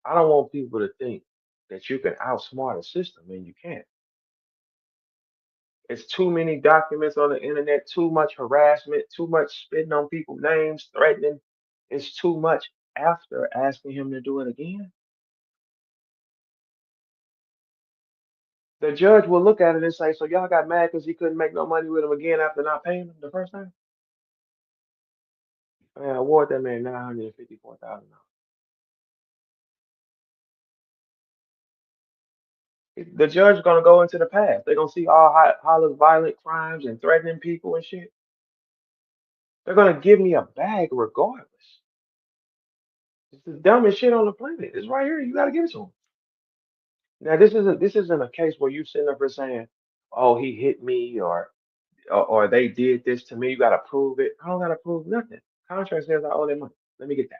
I don't want people to think that you can outsmart a system and you can't. It's too many documents on the internet, too much harassment, too much spitting on people's names, threatening. It's too much after asking him to do it again. The judge will look at it and say, so y'all got mad because he couldn't make no money with him again after not paying him the first time? Man, award that man $954,000. The judge is gonna go into the past. They're gonna see all Hollis violent crimes and threatening people and shit. They're gonna give me a bag regardless. It's the dumbest shit on the planet. It's right here. You gotta give it to him. Now this isn't a case where you sitting up here saying, "Oh, he hit me," or they did this to me. You gotta prove it. I don't gotta prove nothing. Contract says I owe them money. Let me get that.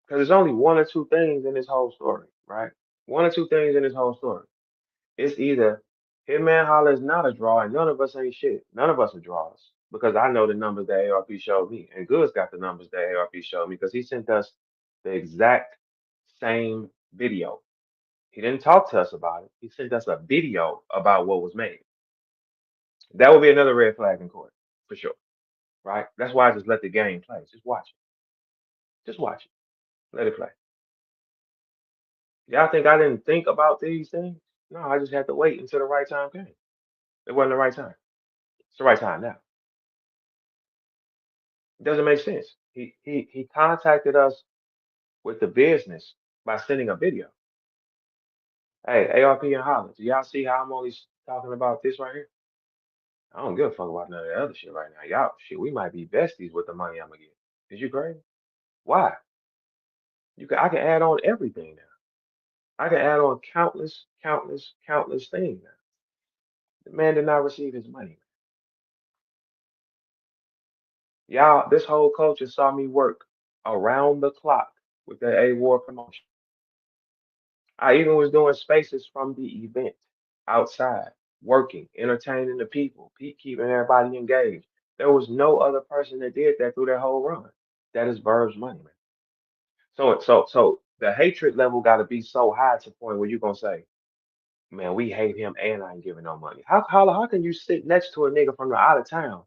Because there's only one or two things in this whole story, right? One or two things in this whole story. It's either Hitman Holler is not a draw, and none of us ain't shit. None of us are draws because I know the numbers that ARP showed me, and Good's got the numbers that ARP showed me because he sent us the exact same video. He didn't talk to us about it. He sent us a video about what was made. That would be another red flag in court for sure, right? That's why I just let the game play. Just watch it. Just watch it. Let it play. Y'all think I didn't think about these things? No, I just had to wait until the right time came. It wasn't the right time. It's the right time now. It doesn't make sense. He contacted us with the business by sending a video. Hey, ARP and Holland, do y'all see how I'm only talking about this right here? I don't give a fuck about none of the other shit right now. Y'all, shit, we might be besties with the money I'm gonna get. Is you crazy? Why? I can add on everything now. I can add on countless, countless, countless things now. The man did not receive his money. Y'all, this whole culture saw me work around the clock with that A-War promotion. I even was doing spaces from the event outside, working, entertaining the people, keeping everybody engaged. There was no other person that did that through that whole run. That is Verb's money, man. So the hatred level got to be so high to the point where you're gonna say, "Man, we hate him, and I ain't giving no money." How can you sit next to a nigga from the out of town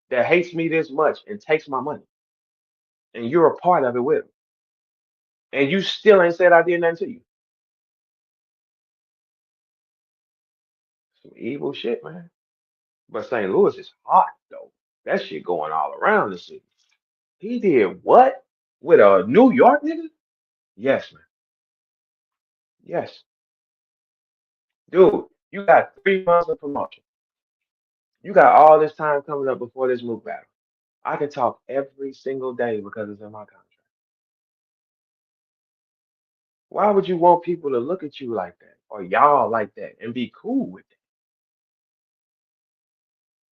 that hates me this much and takes my money, and you're a part of it with him, and you still ain't said I did nothing to you? Some evil shit, man. But St. Louis is hot though. That shit going all around the city. He did what? With a New York nigga? Yes, man. Yes. Dude, you got 3 months of promotion. You got all this time coming up before this move battle. I can talk every single day because it's in my contract. Why would you want people to look at you like that or y'all like that and be cool with it?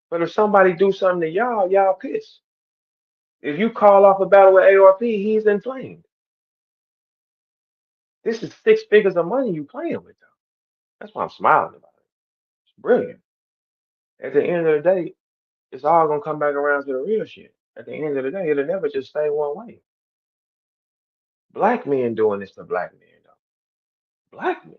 But if somebody do something to y'all, y'all piss. If you call off a battle with ARP, he's inflamed. This is 6 figures of money you playing with, though. That's why I'm smiling about it. It's brilliant. At the end of the day, it's all gonna come back around to the real shit. At the end of the day, it'll never just stay one way. Black men doing this to black men, though. Black men.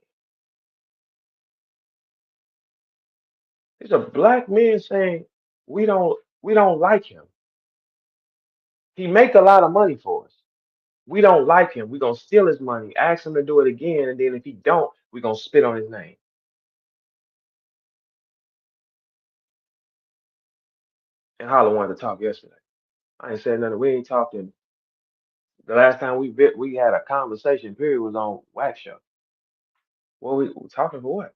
It's a black man saying we don't like him. He make a lot of money for us. We don't like him. We're gonna steal his money, ask him to do it again, and then if he don't, we're gonna spit on his name. And Holla wanted to talk yesterday. I ain't said nothing. We ain't talking. The last time we had a conversation, period, was on Wax Show. Well, we talking for what?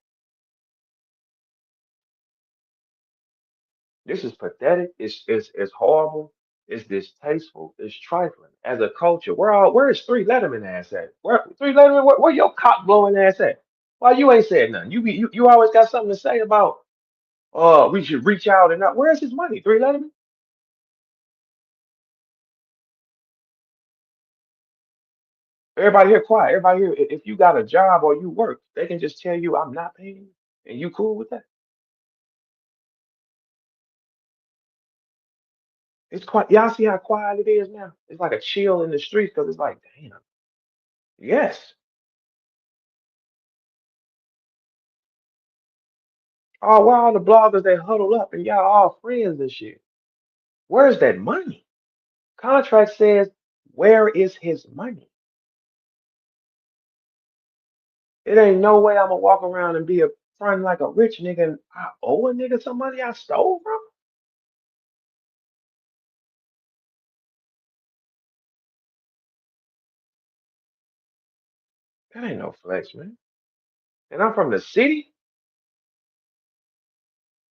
This is pathetic. It's horrible. It's distasteful. It's trifling. As a culture, where is Three Letterman ass at? Where Three Letterman? Where your cock blowing ass at? Why you ain't said nothing? You always got something to say about. We should reach out and not. Where's his money? Three Letterman. Everybody here quiet. Everybody here. If you got a job or you work, they can just tell you I'm not paying you, and you cool with that. It's quite. Y'all see how quiet it is now? It's like a chill in the streets because it's like, damn. Yes. Oh, where all the bloggers that huddle up and y'all all friends and shit? Where's that money? Contract says, where is his money? It ain't no way I'm gonna walk around and be a front like a rich nigga and I owe a nigga some money I stole from. That ain't no flex, man. And I'm from the city.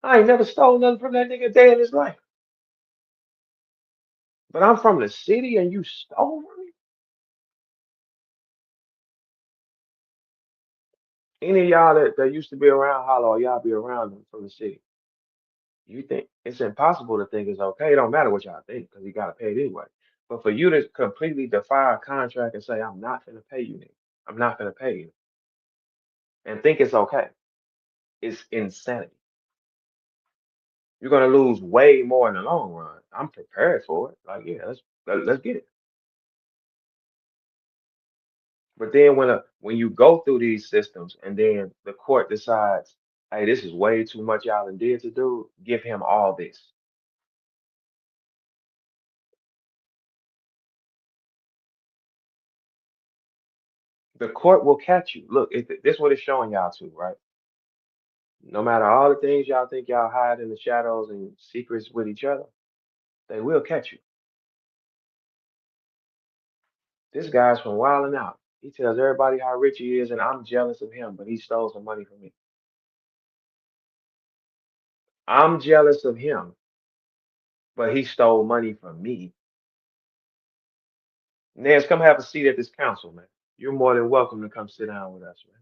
I ain't never stole nothing from that nigga a day in his life. But I'm from the city and you stole from me? Any of y'all that used to be around Hollow, y'all be around them from the city. You think it's impossible to think it's okay. It don't matter what y'all think because you gotta pay it anyway. But for you to completely defy a contract and say, I'm not gonna pay you, nigga. I'm not gonna pay you and think it's okay. It's insanity. You're gonna lose way more in the long run. I'm prepared for it. Like, yeah, let's get it. But then when you go through these systems and then the court decides, hey, this is way too much y'all done did to do, give him all this. The court will catch you. Look, this what it's showing y'all too, right? No matter all the things y'all think y'all hide in the shadows and secrets with each other, they will catch you. This guy's from Wildin' Out. He tells everybody how rich he is, and I'm jealous of him, but he stole some money from me. I'm jealous of him, but he stole money from me. Nance, come have a seat at this council, man. You're more than welcome to come sit down with us, man.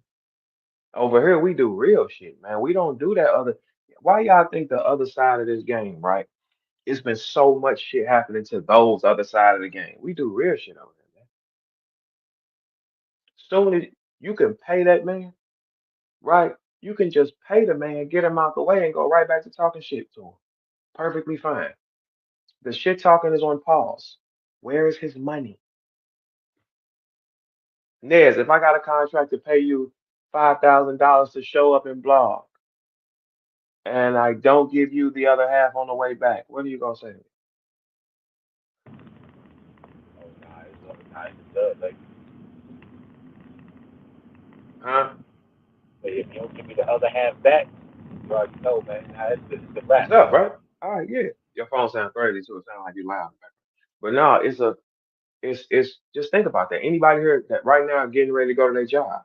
Over here, we do real shit, man. We don't do that other. Why y'all think the other side of this game, right? It's been so much shit happening to those other side of the game. We do real shit over there, man. Soon as you can pay that man, right? You can just pay the man, get him out the way, and go right back to talking shit to him. Perfectly fine. The shit talking is on pause. Where is his money? Nez, if I got a contract to pay you $5,000 to show up and blog, and I don't give you the other half on the way back, what are you gonna say? Oh, nah, it's done. Like, huh? But if you don't give me the other half back, you already know, man. Nah, it's the What's rap. up, bro? All right, yeah. Your phone sounds crazy too. It sounds like you loud. But no, it's just think about that. Anybody here that right now getting ready to go to their job,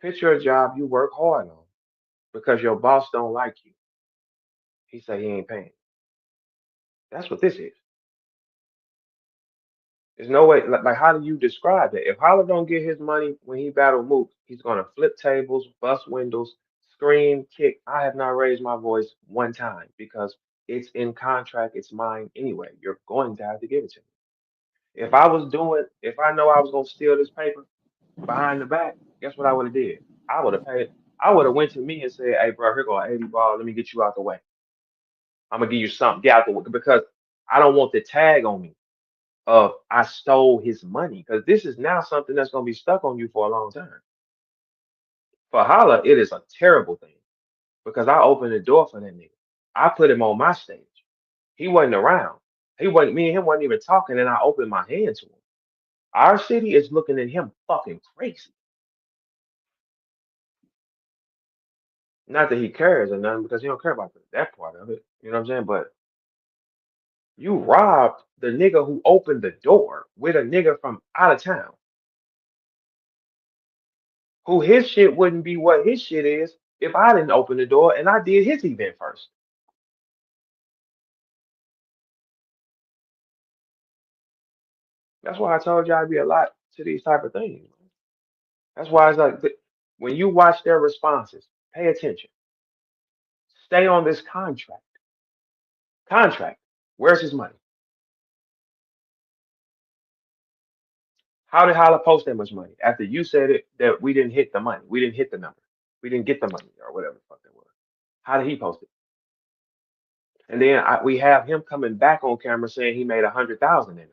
picture a job you work hard on because your boss don't like you. He say he ain't paying. That's what this is. There's no way. Like how do you describe it? If Holler don't get his money when he battle Mook, he's gonna flip tables, bust windows, scream, kick. I have not raised my voice one time because it's in contract. It's mine anyway. You're going to have to give it to me. If I know I was gonna steal this paper behind the back, guess what I would have did? I would have paid. I would have went to me and said, "Hey, bro, here go an 80 ball. Let me get you out the way. I'm gonna give you something. Get out the way because I don't want the tag on me of I stole his money because this is now something that's gonna be stuck on you for a long time. For Holla, it is a terrible thing because I opened the door for that nigga. I put him on my stage. He wasn't around. He wasn't. Me and him wasn't even talking, and I opened my hand to him. Our city is looking at him fucking crazy. Not that he cares or nothing, because he don't care about that part of it. You know what I'm saying? But you robbed the nigga who opened the door with a nigga from out of town, who his shit wouldn't be what his shit is if I didn't open the door and I did his event first. That's why I told you I'd be a lot to these type of things. That's why it's like when you watch their responses, pay attention. Stay on this contract. Contract. Where's his money? How did Holla post that much money after you said it that we didn't hit the money? We didn't hit the number. We didn't get the money or whatever the fuck that was. How did he post it? And then we have him coming back on camera saying he made 100,000 that night.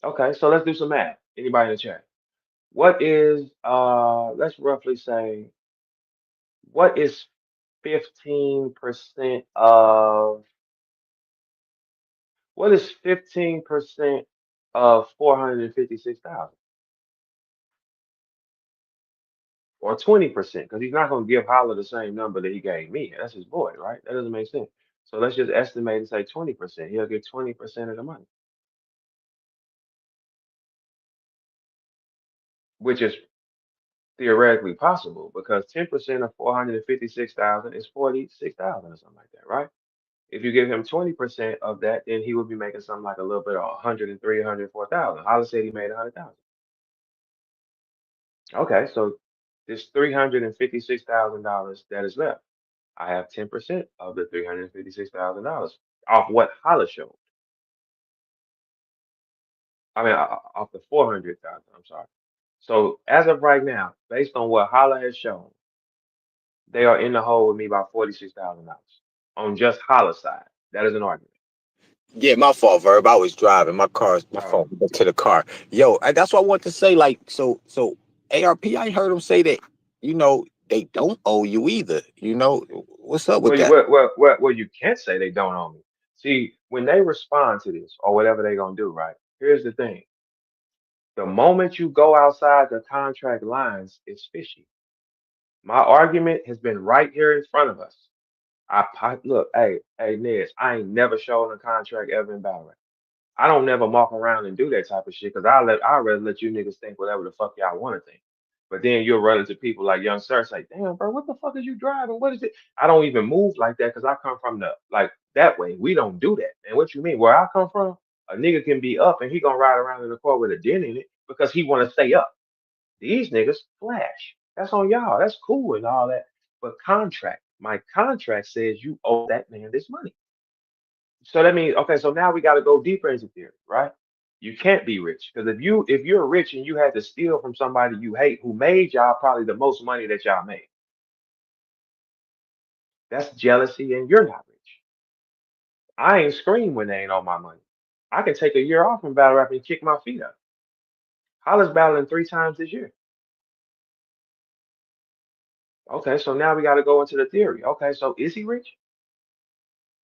Okay, so let's do some math. Anybody in the chat? What is let's roughly say what is 15% of what is 15% of 456,000? Or 20%, because he's not gonna give Holler the same number that he gave me. That's his boy, right? That doesn't make sense. So let's just estimate and say 20%. He'll get 20% of the money, which is theoretically possible because 10% of 456,000 is 46,000 or something like that, right? If you give him 20% of that, then he would be making something like a little bit of 103, 104,000. Holler said he made 100,000. Okay, so this $356,000 that is left, I have 10% of the $356,000 off what Holler showed. I mean, off the 400,000. I'm sorry. So as of right now, based on what Holler has shown, they are in the hole with me by $46,000 on just Holler side. That is an argument. Yeah, my fault, Verb. I was driving. My Oh, phone went to the car. Yo, that's what I want to say. Like, so ARP, I heard him say that, they don't owe you either. What's up with well, that? you can't say they don't own me. See, when they respond to this or whatever they're gonna do, right? Here's the thing: the moment you go outside the contract lines, it's fishy. My argument has been right here in front of us. Look, hey, Nez, I ain't never shown a contract ever in battle rap. I don't never walk around and do that type of shit because I'd rather let you niggas think whatever the fuck y'all want to think. But then you'll run into people like Young Sir say, damn, bro, what the fuck is you driving? What is it? I don't even move like that because I come from the like that way. We don't do that. And what you mean? Where I come from, a nigga can be up and he gonna ride around in the car with a dent in it because he wanna stay up. These niggas flash. That's on y'all. That's cool and all that. But my contract says you owe that man this money. So that means okay. So now we got to go deeper into theory, right? You can't be rich because if you're rich and you had to steal from somebody you hate who made y'all probably the most money that y'all made, that's jealousy and you're not rich. I ain't scream when they ain't on my money. I can take a year off from battle rap and kick my feet up. Hollis battling 3 times this year. Okay, so now we got to go into the theory. Okay, so is he rich?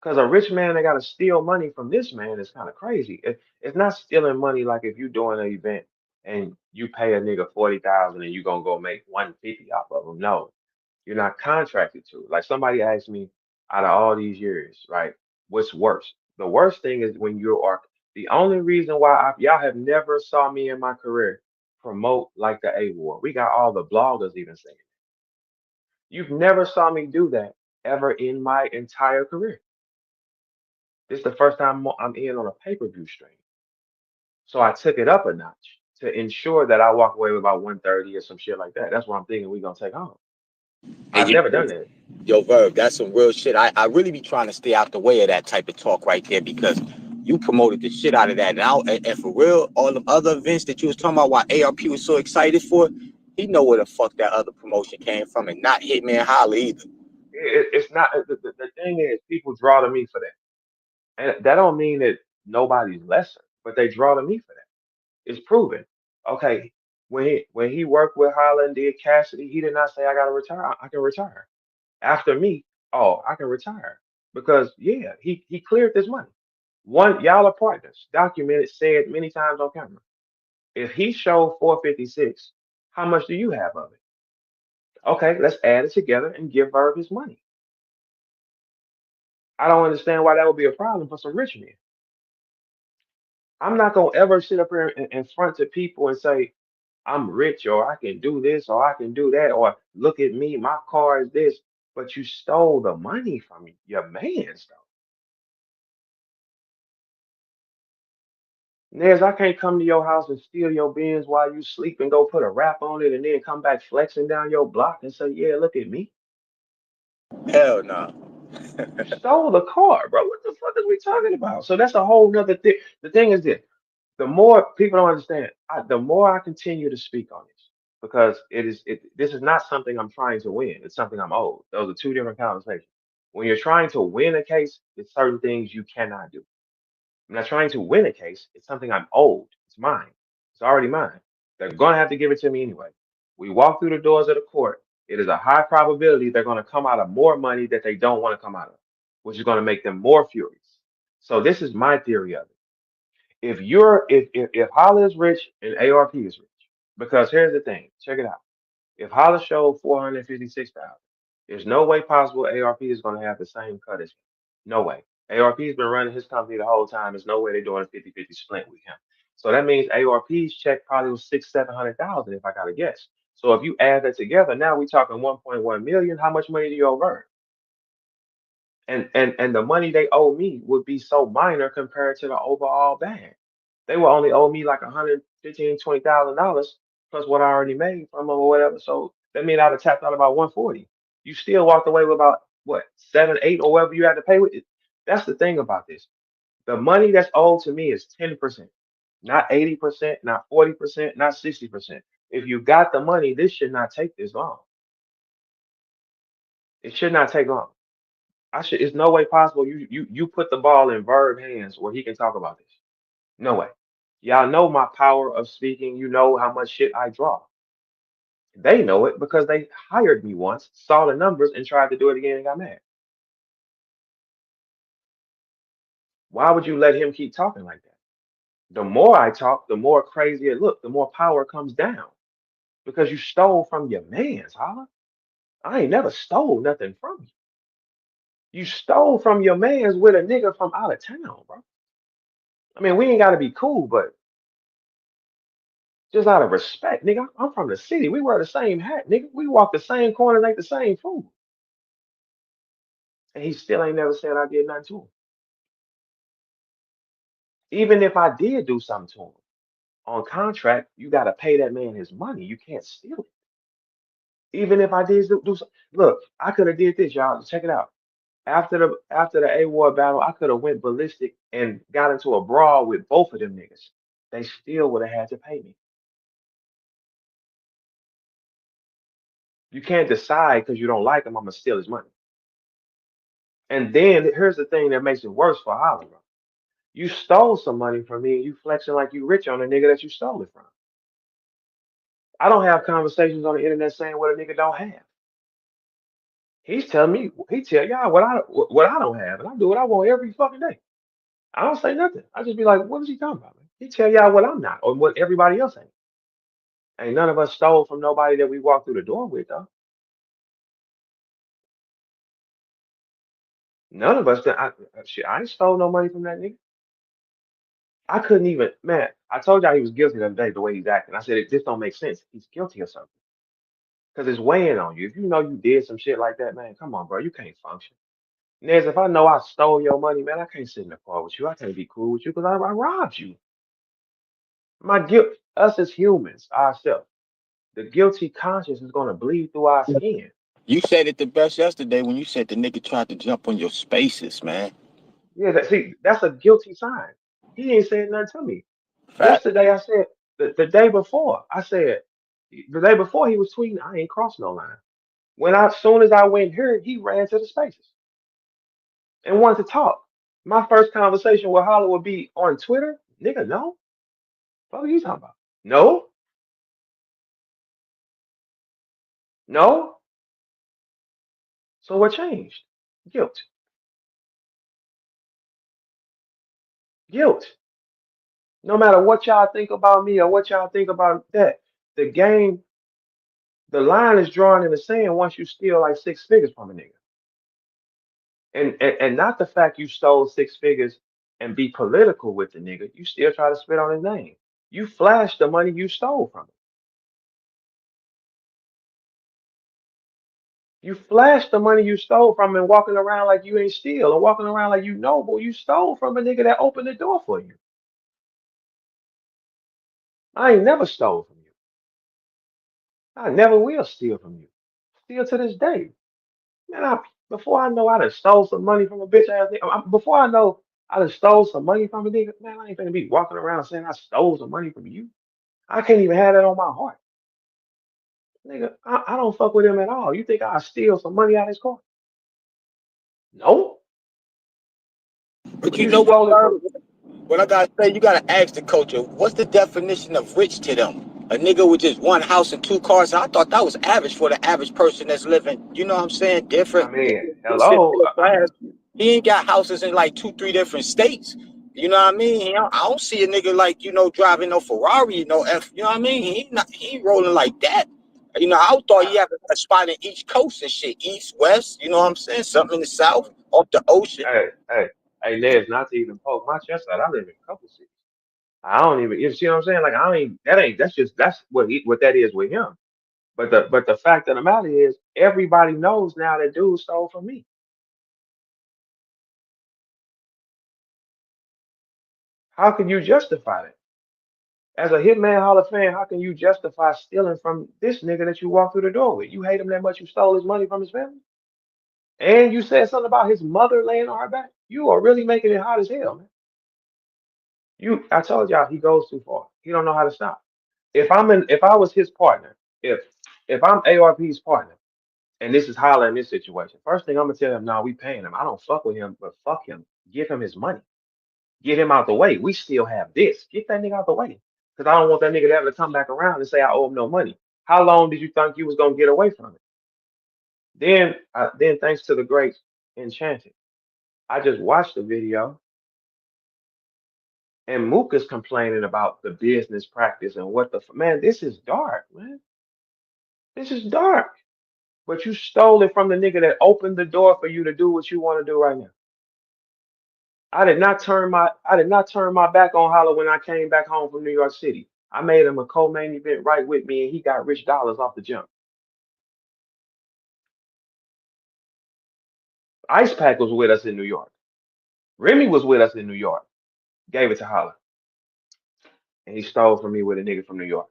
Because a rich man that got to steal money from this man is kind of crazy. It's not stealing money like if you doing an event and you pay a nigga 40,000 and you gonna go make 150 off of him. No, you're not contracted to. Like somebody asked me, out of all these years, right? What's worse? The worst thing is when you are the only reason why y'all have never saw me in my career promote like the A War. We got all the bloggers even saying it. You've never saw me do that ever in my entire career. This is the first time I'm in on a pay-per-view stream. So I took it up a notch to ensure that I walk away with about 130 or some shit like that. That's what I'm thinking we're gonna take home. And I've never done that. yo, Verb, that's some real shit. I really be trying to stay out the way of that type of talk right there because you promoted the shit out of that. And for real, all the other events that you was talking about, why ARP was so excited for, he know where the fuck that other promotion came from, and not Hitman Holla either. It's not the thing is people draw to me for that. And that don't mean that nobody's lesser, but they draw to me for that. It's proven. Okay, when he worked with Holland, did Cassidy, he did not say I gotta retire. I can retire. After me, oh, I can retire. Because yeah, he cleared this money. One, y'all are partners. Documented, said many times on camera. If he showed 456, how much do you have of it? Okay, let's add it together and give Verb his money. I don't understand why that would be a problem for some rich men. I'm not gonna ever sit up here in front of people and say I'm rich or I can do this or I can do that or look at me, my car is this, but you stole the money from your man's though. Nez, I can't come to your house and steal your bins while you sleep and go put a wrap on it and then come back flexing down your block and say, yeah, look at me. Hell no. You stole the car, bro. What the fuck is we talking about? So that's a whole nother thing. The thing is this, the more people don't understand, the more I continue to speak on this. because this is not something I'm trying to win. It's something I'm owed. Those are two different conversations. When you're trying to win a case, it's certain things you cannot do. I'm not trying to win a case. It's something I'm owed. It's mine. It's already mine. They're going to have to give it to me anyway. We walk through the doors of the court. It is a high probability they're going to come out of more money that they don't want to come out of, which is going to make them more furious. So this is my theory of it. If Holla is rich and ARP is rich, because here's the thing, check it out. If Holla showed 456,000, there's no way possible ARP is going to have the same cut as him. No way. ARP's been running his company the whole time. There's no way they're doing a 50-50 split with him. So that means ARP's check probably was 700,000 if I got to guess. So if you add that together, now we're talking 1.1 million. How much money do you owe Verb? And the money they owe me would be so minor compared to the overall bag. They will only owe me like 115, $20,000 plus what I already made from them or whatever. So that means I'd have tapped out about 140. You still walked away with about what, 7, 8, or whatever you had to pay with it. That's the thing about this. The money that's owed to me is 10%, not 80%, not 40%, not 60%. If you got the money, this should not take this long. It should not take long. It's no way possible you put the ball in Verb hands where he can talk about this. No way. Y'all know my power of speaking. You know how much shit I draw. They know it because they hired me once, saw the numbers, and tried to do it again and got mad. Why would you let him keep talking like that? The more I talk, the more crazy it look, the more power comes down. Because you stole from your mans, Holla. I ain't never stole nothing from you. You stole from your mans with a nigga from out of town, bro. I mean, we ain't gotta be cool, but just out of respect, nigga. I'm from the city. We wear the same hat, nigga. We walk the same corners, ate the same food. And he still ain't never said I did nothing to him. Even if I did do something to him on contract, you got to pay that man his money. You can't steal it. Even if I did do something, look, I could have did this, y'all. Check it out. After the A War battle, I could have went ballistic and got into a brawl with both of them niggas. They still would have had to pay me. You can't decide because you don't like him. I'm gonna steal his money. And then here's the thing that makes it worse for Hollywood. You stole some money from me and you flexing like you rich on the nigga that you stole it from. I don't have conversations on the internet saying what a nigga don't have. He's telling me, he tell y'all what I don't have, and I do what I want every fucking day. I don't say nothing. I just be like, what is he talking about, man? He tell y'all what I'm not or what everybody else ain't. Ain't none of us stole from nobody that we walked through the door with, though. None of us. Shit, I ain't stole no money from that nigga. I couldn't even, man. I told y'all he was guilty the other day the way he's acting. I said it just don't make sense. He's guilty of something because it's weighing on you. If you know you did some shit like that, man, come on, bro. You can't function. Nez, if I know I stole your money, man, I can't sit in the car with you. I can't be cool with you because I robbed you. My guilt, us as humans, ourselves, the guilty conscience is going to bleed through our skin. You said it the best yesterday when you said the nigga tried to jump on your spaces, man. Yeah, see, that's a guilty sign. He ain't saying nothing to me. Fact. Yesterday, I said, the day before, I said, the day before he was tweeting, I ain't crossed no line. As soon as I went here, he ran to the spaces and wanted to talk. My first conversation with Holly would be on Twitter. Nigga, no. What are you talking about? No, no. So what changed? Guilt. Guilt. No matter what y'all think about me or what y'all think about that, the game, the line is drawn in the sand once you steal like 6 figures from a nigga. And not the fact you stole 6 figures and be political with the nigga. You still try to spit on his name. You flashed the money you stole from him. You flashed the money you stole from him and walking around like you ain't steal or walking around like you noble. You stole from a nigga that opened the door for you. I ain't never stole from you. I never will steal from you. Still to this day. Man, before I know I done stole some money from a bitch ass nigga, before I know I done stole some money from a nigga, man, I ain't gonna be walking around saying I stole some money from you. I can't even have that on my heart. Nigga, I don't fuck with him at all. You think I'll steal some money out of his car? No. But But you you know what, stole it sir? from. What I gotta say, you gotta ask the culture, what's the definition of rich to them? A nigga with just one house and two cars. I thought that was average for the average person that's living, you know what I'm saying? I Different. mean, Decent hello. middle class. He ain't got houses in like two, three different states. You know what I mean? I don't see a nigga like, driving no Ferrari, no F, you know what I mean? He ain't rolling like that. I thought I, he had a spot in each coast and shit, east, west, you know what I'm saying? Something in the south, off the ocean. hey, hey, hey, Les, not to even poke my chest out. I live in a couple cities. I don't even, you see what I'm saying? Like, I don't even, that ain't, that's just, that's what that is with him. But the fact of the matter is, everybody knows now that dude stole from me. How can you justify that? As a Hitman Hall of Fame, how can you justify stealing from this nigga that you walked through the door with? You hate him that much you stole his money from his family? And you said something about his mother laying on her back? You are really making it hot as hell, man. I told y'all he goes too far. He don't know how to stop. If I was his partner, if I'm ARP's partner, and this is Holla in this situation, first thing I'm gonna tell him, no, we paying him. I don't fuck with him, but fuck him. Give him his money. Get him out the way. We still have this. Get that nigga out the way. Because I don't want that nigga to ever come back around and say I owe him no money. How long did you think you was gonna get away from it? Then thanks to the great Enchanted, I just watched the video and Mook is complaining about the business practice and man. This is dark, man. This is dark. But you stole it from the nigga that opened the door for you to do what you want to do right now. I did not turn my back on Holla when I came back home from New York City. I made him a co-main event right with me, and he got rich dollars off the jump. Ice Pack was with us in New York. Remy was with us in New York. Gave it to Holla, and he stole from me with a nigga from New York.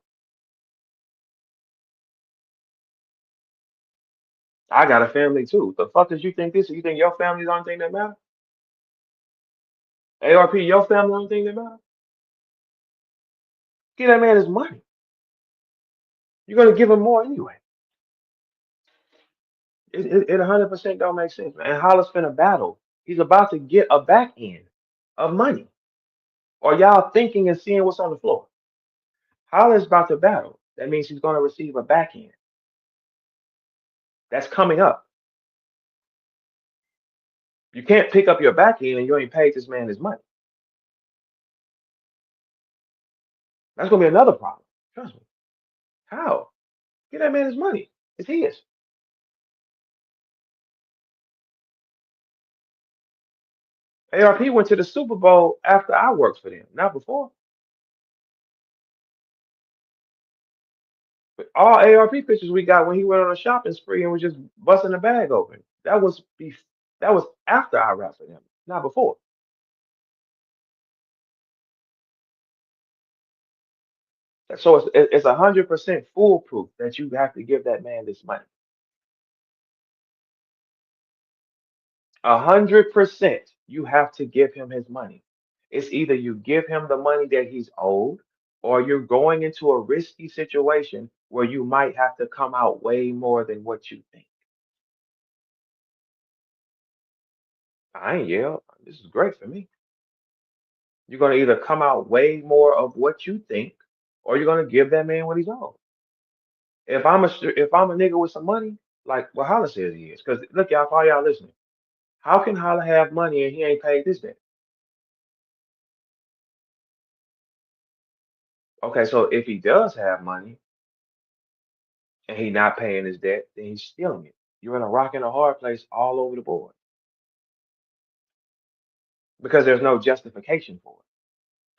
I got a family too. The fuck does you think this? You think your family's the only thing that matter? ARP, your family the only thing that matter? Give that man his money. You're gonna give him more anyway. It 100% don't make sense, man. And Holla's finna battle. He's about to get a back end of money. Or y'all thinking and seeing what's on the floor. Holla's about to battle. That means he's gonna receive a back end. That's coming up. You can't pick up your back end and you ain't paid this man his money. That's gonna be another problem. Trust me. How? Get that man his money. It's his. ARP went to the Super Bowl after I worked for them, not before. But all ARP pictures we got when he went on a shopping spree and was just busting the bag open. That was after I rapped for them, not before. So it's 100% foolproof that you have to give that man this money. 100% you have to give him his money. It's either you give him the money that he's owed, or you're going into a risky situation where you might have to come out way more than what you think. I ain't yell. This is great for me. You're gonna either come out way more of what you think, or you're gonna give that man what he's owed. If I'm a nigga with some money, like what Holla says he is, because look, y'all, for all y'all listening, how can Holla have money and he ain't paid this debt? Okay, so if he does have money and he not paying his debt, then he's stealing it. You're in a rock and a hard place all over the board because there's no justification for it.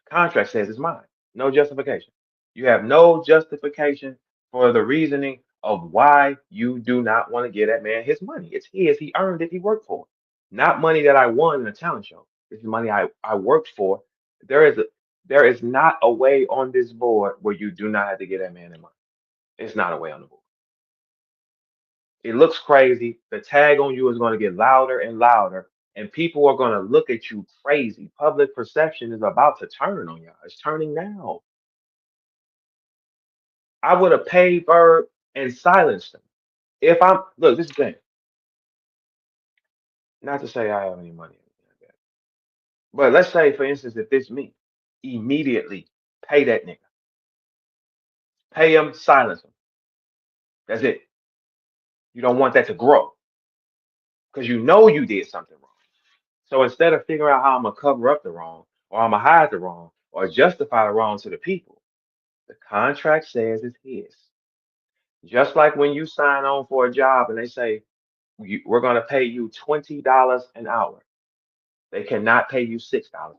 The contract says it's mine. No justification. You have no justification for the reasoning of why you do not want to give that man his money. It's his. He earned it. He worked for it. Not money that I won in a talent show. This is money I worked for. There is a there is not a way on this board where you do not have to get that man his money. It's not a way on the board. It looks crazy. The tag on you is going to get louder and louder, and people are going to look at you crazy. Public perception is about to turn on y'all. It's turning now. I would have paid Bird and silence them. If I'm look, this is the thing. Not to say I have any money, or anything like that, but let's say, for instance, if it's me, immediately pay that nigga, pay him, silence him. That's it. You don't want that to grow because you know you did something wrong. So instead of figuring out how I'm gonna cover up the wrong, or I'm gonna hide the wrong, or justify the wrong to the people, the contract says it's his. Just like when you sign on for a job and they say we're gonna pay you $20 an hour, they cannot pay you $6 an hour.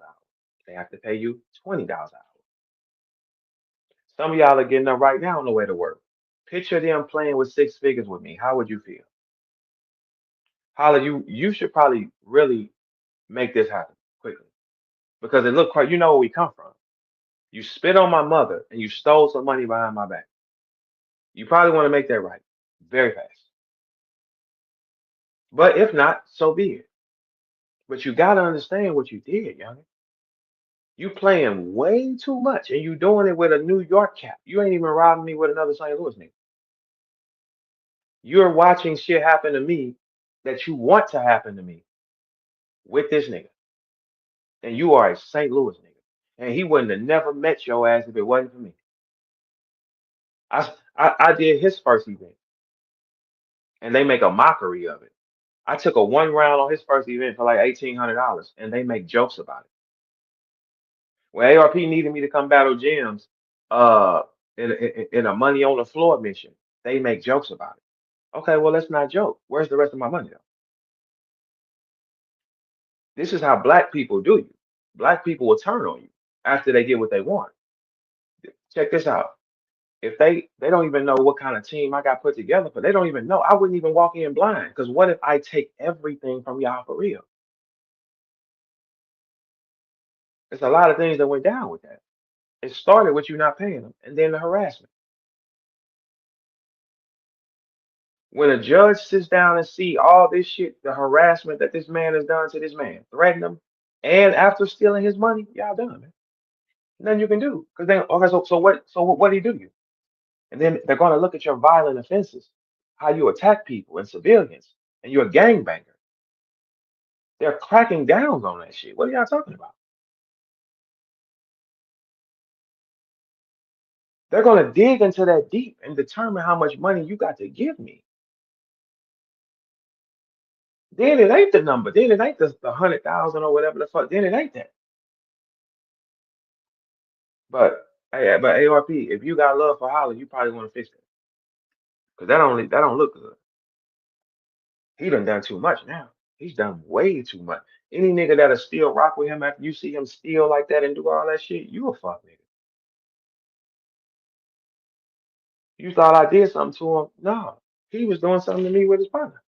They have to pay you $20 an hour. Some of y'all are getting up right now on the way to work. Picture them playing with six figures with me. How would you feel? Holly, you should probably really make this happen quickly because it looked quite. You know where we come from. You spit on my mother and you stole some money behind my back. You probably want to make that right very fast. But if not, so be it. But you gotta understand what you did, young. You playing way too much and you doing it with a New York cap. You ain't even robbing me with another St. Louis nigga. You're watching shit happen to me that you want to happen to me with this nigga. And you are a St. Louis nigga. And he wouldn't have never met your ass if it wasn't for me. I did his first event and they make a mockery of it. I took a one round on his first event for like $1,800 and they make jokes about it. When ARP needed me to come battle gyms uh, in a money on the floor mission, they make jokes about it. Okay, well, let's not joke. Where's the rest of my money though? This is how black people do you. Black people will turn on you after they get what they want. Check this out. If they don't even know what kind of team I got put together, but they don't even know, I wouldn't even walk in blind. Because what if I take everything from y'all for real? There's a lot of things that went down with that. It started with you not paying them, and then the harassment. When a judge sits down and see all this shit, the harassment that this man has done to this man, threatened him, and after stealing his money, y'all done, man. Nothing you can do. Because then, okay, so what do you do? You? And then they're going to look at your violent offenses, how you attack people and civilians, and you're a gangbanger. They're cracking down on that shit. What are y'all talking about? They're going to dig into that deep and determine how much money you got to give me. Then it ain't the number. Then it ain't the 100,000 or whatever the fuck. Then it ain't that. But hey, but ARP, if you got love for Holly, you probably want to fix that because that don't look good. He done too much now. He's done way too much. Any nigga that'll still rock with him after you see him steal like that and do all that shit, you a fuck nigga. You thought I did something to him? No, he was doing something to me with his partner.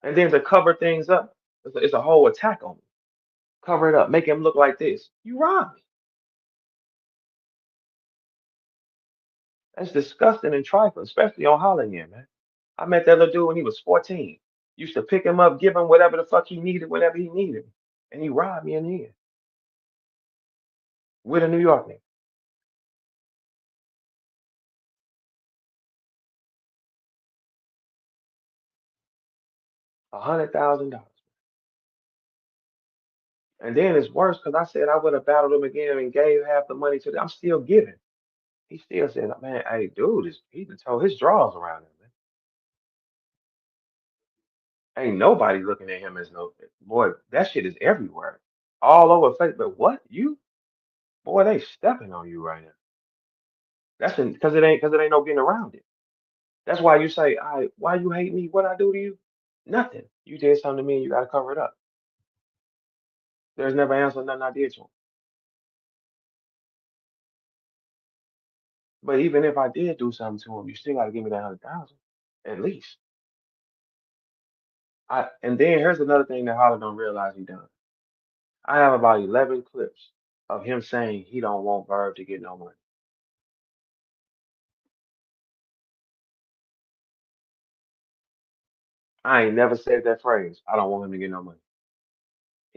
And then to cover things up, it's a whole attack on me. Cover it up, make him look like this. You robbed me. That's disgusting and trifling, especially on Holland here, man. I met that little dude when he was 14. Used to pick him up, give him whatever the fuck he needed whenever he needed. And he robbed me in the end with a New York nigga. $100,000. And then it's worse because I said I would have battled him again and gave half the money to them. I'm still giving. He still said, man, hey, dude, he done told his draws around him, man. Ain't nobody looking at him as no boy. That shit is everywhere, all over Facebook. What you boy? They stepping on you right now. That's because it ain't no getting around it. That's why you say, I why you hate me? What I do to you? Nothing. You did something to me, and you got to cover it up. There's never answer nothing I did to him. But even if I did do something to him, you still got to give me that 100,000 at least. And then here's another thing that Holland don't realize he done. I have about 11 clips of him saying he don't want Verb to get no money. I ain't never said that phrase. I don't want him to get no money.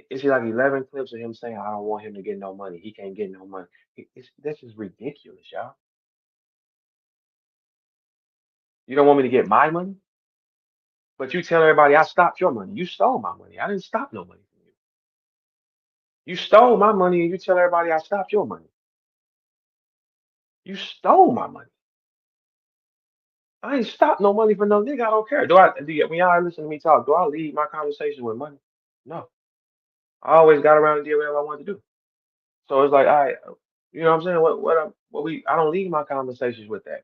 It's like 11 clips of him saying I don't want him to get no money. He can't get no money. This is ridiculous, y'all. You don't want me to get my money, but you tell everybody I stopped your money. You stole my money. I didn't stop no money from you. You stole my money and you tell everybody I stopped your money. You stole my money. I ain't stopped no money for no nigga. I don't care. When y'all listen to me talk, do I lead my conversation with money? No. I always got around and did whatever I wanted to do. So it's like, you know what I'm saying? I don't lead my conversations with that.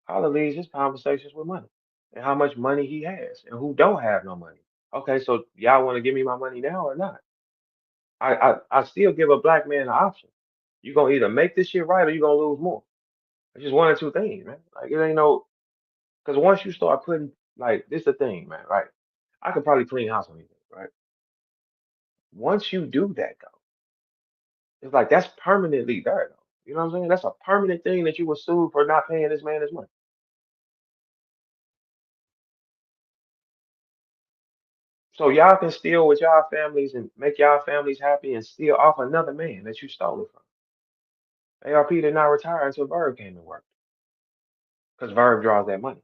Holler leads his conversations with money and how much money he has and who don't have no money. Okay, so y'all want to give me my money now or not? I still give a black man an option. You gonna either make this shit right or you gonna lose more. It's just one or two things, man. Like it ain't no, because once you start putting like this, the thing, man. Right? I could probably clean house on anything, right? Once you do that, though, it's like that's permanently there, though. You know what I'm saying? That's a permanent thing that you were sued for not paying this man his money. So y'all can steal with y'all families and make y'all families happy and steal off another man that you stole it from. ARP did not retire until Verb came to work because Verb draws that money.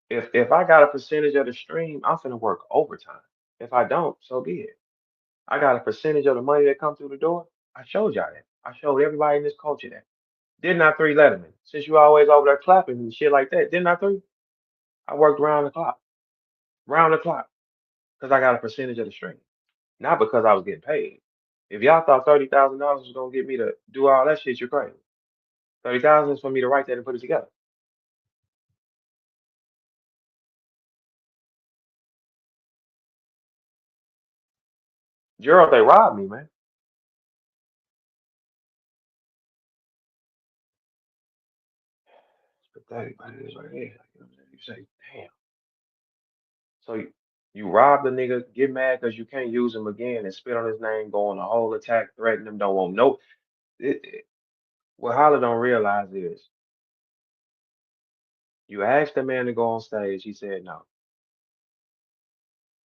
If I got a percentage of the stream, I'm finna work overtime. If I don't, so be it. I got a percentage of the money that come through the door. I showed y'all that. I showed everybody in this culture that. Didn't I three Letterman? Since you always over there clapping and shit like that, didn't I three? I worked round the clock, because I got a percentage of the stream, not because I was getting paid. If y'all thought $30,000 was gonna get me to do all that shit, you're crazy. 30,000 is for me to write that and put it together. Gerald, they robbed me, man. It's pathetic, but it is what it is. Like, you know what I'm saying? You say, damn. So you rob the nigga, get mad because you can't use him again and spit on his name, go on a whole attack, threaten him, don't want no. What Holler don't realize is you asked the man to go on stage, he said no.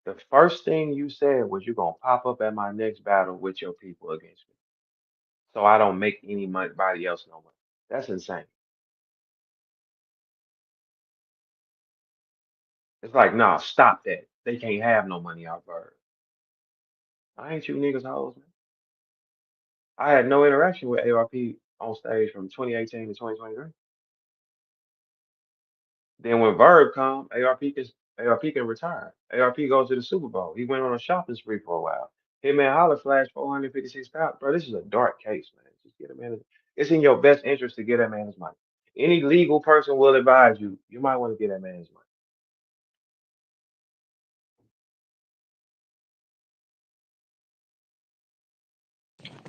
The first thing you said was you're gonna pop up at my next battle with your people against me. So I don't make anybody else no money. That's insane. It's like, nah, stop that. They can't have no money out Bird. I ain't you niggas hoes, man. I had no interaction with ARP on stage from 2018 to 2023. Then when Verb come, ARP can retire. ARP goes to the Super Bowl. He went on a shopping spree for a while. Hitman Holler flashed 456,000. Bro, this is a dark case, man. Just get a man. It's in your best interest to get that man his money. Any legal person will advise you. You might want to get that man his money.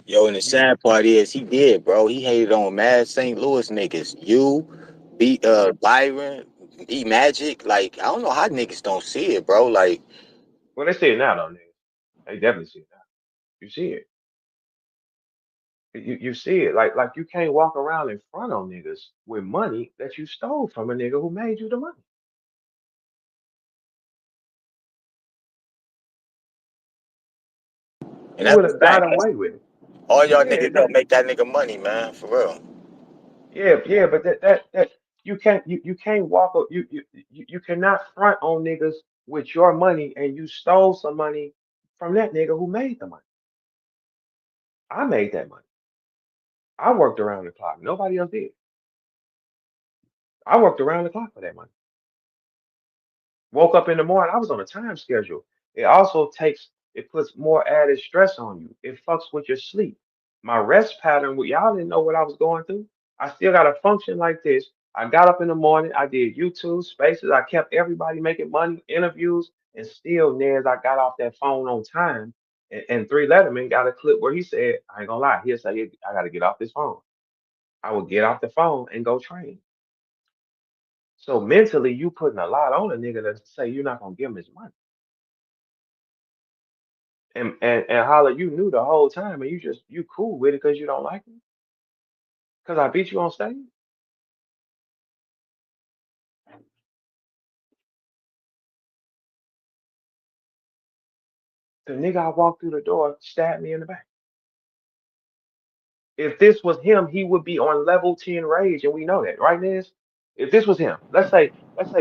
Yo, and the You, sad part is he did, bro. He hated on mad St. Louis niggas. You, Byron, B Magic. Like, I don't know how niggas don't see it, bro. Like, well, they see it now, though, nigga. They definitely see it now. You see it. You see it. Like you can't walk around in front of niggas with money that you stole from a nigga who made you the money. and You that's would a have got fact. away with it. All y'all Yeah, niggas don't make that nigga money, man. For real. yeah, but that you can't you cannot front on niggas with your money and you stole some money from that nigga who made the money. I made that money. I worked around the clock. Nobody else did. I worked around the clock for that money. Woke up in the morning, I was on a time schedule. It puts more added stress on you. It fucks with your sleep. My rest pattern, y'all didn't know what I was going through. I still got to function like this. I got up in the morning, I did YouTube spaces, I kept everybody making money, interviews, and still, Nez, I got off that phone on time. And Three Letterman got a clip where he said, I ain't gonna lie, he'll say, I gotta get off this phone. I would get off the phone and go train. So mentally, you putting a lot on a nigga to say you're not gonna give him his money. And Holla, you knew the whole time, and you cool with it because you don't like me. Because I beat you on stage. The nigga I walked through the door stabbed me in the back. If this was him, he would be on level 10 rage, and we know that, right, Niz? If this was him, let's say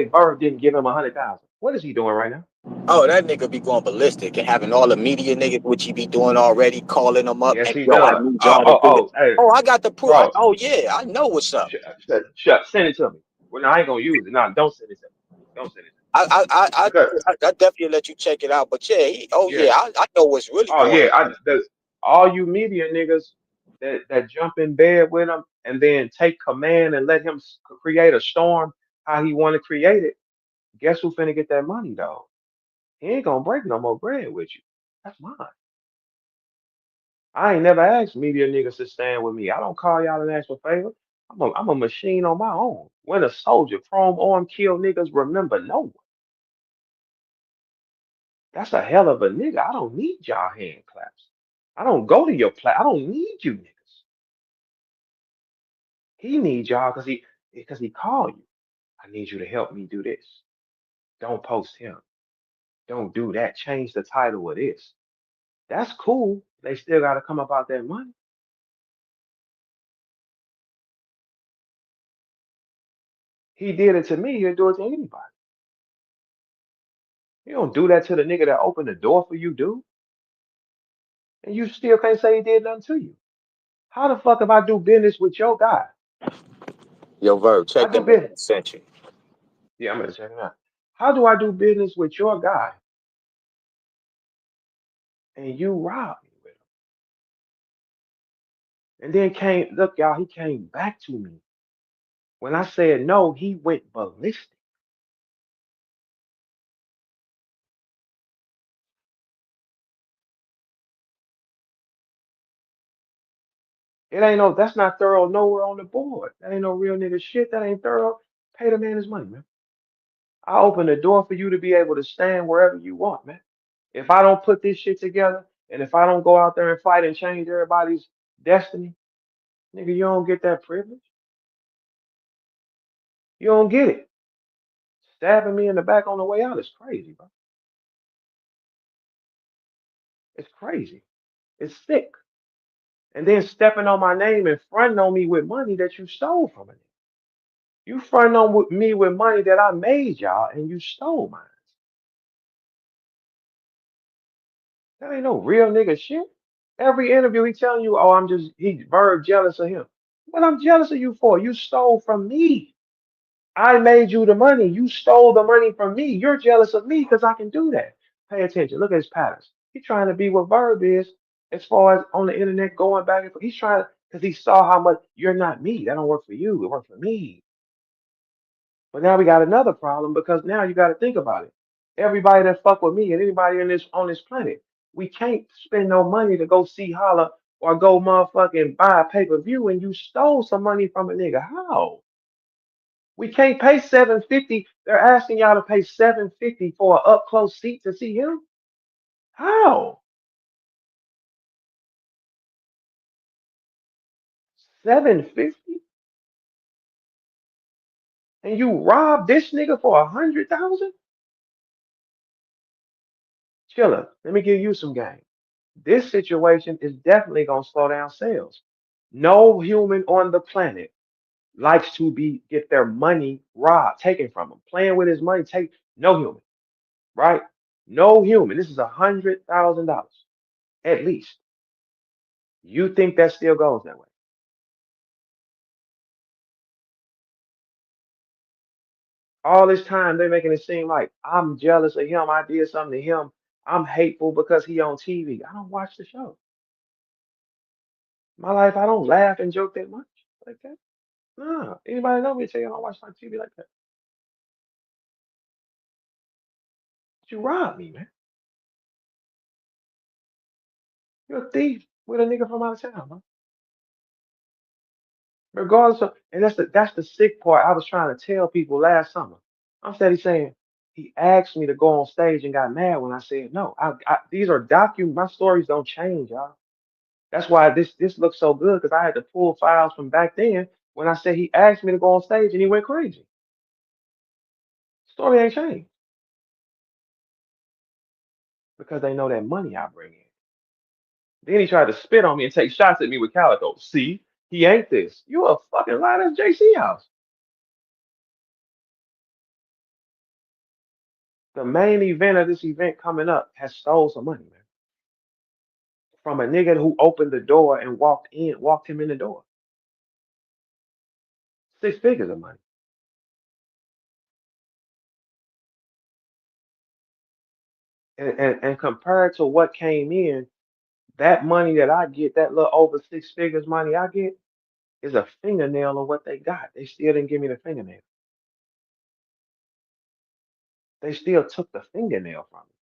Bird didn't give him 100,000. What is he doing right now? Oh, that nigga be going ballistic and having all the media niggas, which he be doing already, calling them up. Yes, Hey, he yo, I does. need Oh, y'all to oh, do it. oh, hey, Oh, I got the proof. bro, Oh yeah, I know what's up. send it to me. Well, no, I ain't gonna use it. No, don't send it to me. Don't send it to me I I I I, because I definitely let you check it out. But yeah, oh yeah. yeah, I know what's really Oh going yeah, on. all you media niggas that jump in bed with him and then take command and let him create a storm how he want to create it. Guess who finna get that money though? He ain't gonna break no more bread with you. That's mine. I ain't never asked media niggas to stand with me. I don't call y'all and ask for favor. I'm a machine on my own. When a soldier, chrome arm kill niggas, remember no one. That's a hell of a nigga. I don't need y'all hand claps. I don't go to your I don't need you niggas. He needs y'all because he called you. I need you to help me do this. Don't post him. Don't do that. Change the title of this. That's cool. They still gotta come up out that money. He did it to me, he'll do it to anybody. You don't do that to the nigga that opened the door for you, dude. And you still can't say he did nothing to you. How the fuck if I do business with your guy? Yo, Verb, I check do the message business. I sent you. Yeah, I'm gonna check it out. How do I do business with your guy and you rob me with him? And then came, look, y'all, he came back to me. When I said no, he went ballistic. It ain't no, that's not thorough nowhere on the board. That ain't no real nigga shit. That ain't thorough. Pay the man his money, man. I open the door for you to be able to stand wherever you want, man. If I don't put this shit together, and if I don't go out there and fight and change everybody's destiny, nigga, you don't get that privilege. You don't get it. Stabbing me in the back on the way out is crazy, bro. It's crazy. It's sick. And then stepping on my name and fronting on me with money that you stole from me. You fronting on me with money that I made y'all, and you stole mine. That ain't no real nigga shit. Every interview he telling you, oh, he's very jealous of him. What I'm jealous of you for? You stole from me. I made you the money. You stole the money from me. You're jealous of me because I can do that. Pay attention. Look at his patterns. He's trying to be what Verb is as far as on the internet going back and forth. He's trying because he saw how much you're not me. That don't work for you. It works for me. But now we got another problem because now you got to think about it. Everybody that fuck with me and anybody in this on this planet, we can't spend no money to go see Holla or go motherfucking buy a pay-per-view and you stole some money from a nigga. How? We can't pay 750. They're asking y'all to pay 750 for an up close seat to see him. How? 750? And you robbed this nigga for 100,000? Chilla, let me give you some game. This situation is definitely gonna slow down sales. No human on the planet likes to be get their money robbed, taken from them. Playing with his money, take no human, right? No human. This is $100,000 at least. You think that still goes that way? All this time they're making it seem like I'm jealous of him. I did something to him. I'm hateful because he on TV. I don't watch the show. My life, I don't laugh and joke that much like that. Nah. Anybody know me tell you I don't watch my TV like that. But you robbed me, man. You're a thief with a nigga from out of town, man. Regardless of, and that's the sick part I was trying to tell people last summer. I'm steady saying he asked me to go on stage and got mad when I said no. These are my stories don't change, y'all. That's why this looks so good because I had to pull files from back then when I said he asked me to go on stage and he went crazy. Story ain't changed because they know that money I bring in. Then he tried to spit on me and take shots at me with Calico. See, he ain't this. You a fucking lie. That's JC house. The main event of this event coming up has stole some money, man, from a nigga who opened the door and walked him in the door. 6 figures of money. And compared to what came in, that money that I get, that little over 6 figures money I get, is a fingernail of what they got. They still didn't give me the fingernail. They still took the fingernail from me.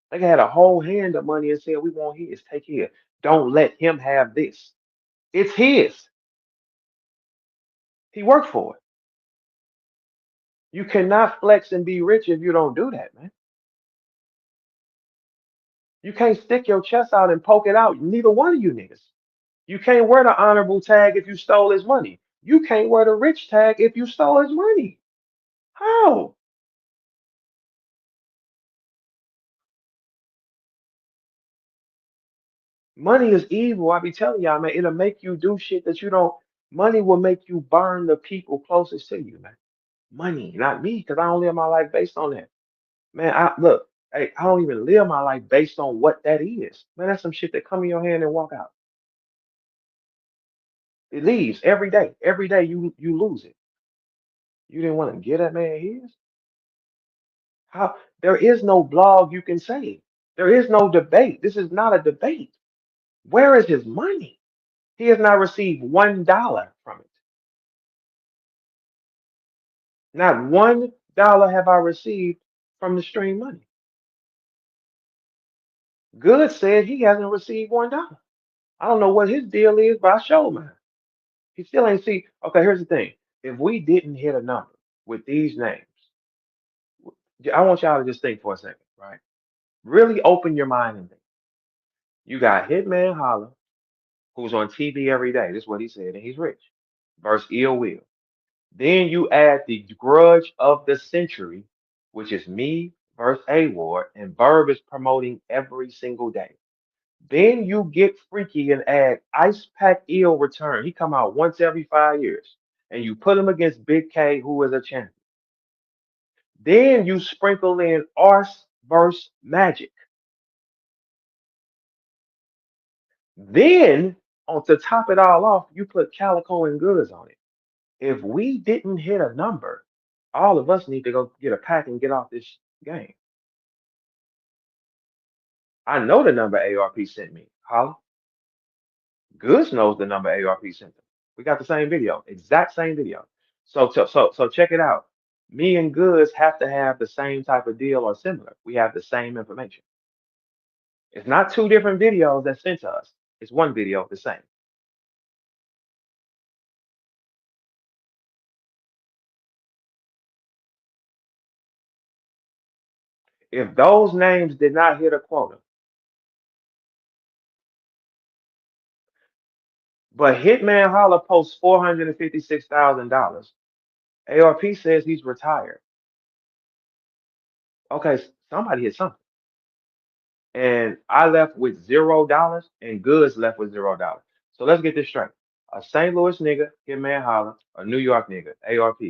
They had a whole hand of money and said, "We want his. Take his. Don't let him have this. It's his. He worked for it." You cannot flex and be rich if you don't do that, man. You can't stick your chest out and poke it out. Neither one of you niggas. You can't wear the honorable tag if you stole his money. You can't wear the rich tag if you stole his money. How? Money is evil. I be telling y'all, man, it'll make you do shit that you don't. Money will make you burn the people closest to you, man. Money, not me, because I don't live my life based on that. Man, I look, hey, I don't even live my life based on what that is. Man, that's some shit that come in your hand and walk out. It leaves every day. Every day you lose it. You didn't want to get that man his? How there is no blog you can say. There is no debate. This is not a debate. Where is his money? He has not received $1 from it. Not $1 have I received from the stream money. Good said he hasn't received $1. I don't know what his deal is, but I showed mine. He still ain't see. Okay, here's the thing. If we didn't hit a number with these names, I want y'all to just think for a second, right? Really open your mind and think. You got Hitman Holla, who's on TV every day. This is what he said, and he's rich. Versus Ill Will. Then you add the grudge of the century, which is me versus A Ward, and Verb is promoting every single day. Then you get freaky and add Ice Pack Eel Return. He come out once every 5 years. And you put him against Big K, who is a champion. Then you sprinkle in Arse versus Magic. Then, on to top it all off, you put Calico and Goods on it. If we didn't hit a number, all of us need to go get a pack and get off this game. I know the number ARP sent me. Holla. Goods knows the number ARP sent them. We got the same video, exact same video. So check it out. Me and Goods have to have the same type of deal or similar. We have the same information. It's not two different videos that sent to us. It's one video the same. If those names did not hit a quota, but Hitman Holla posts $456,000, ARP says he's retired. Okay, somebody hit something. And I left with $0 and Goods left with $0. So let's get this straight. A St. Louis nigga, Hitman Holla, a New York nigga, ARP,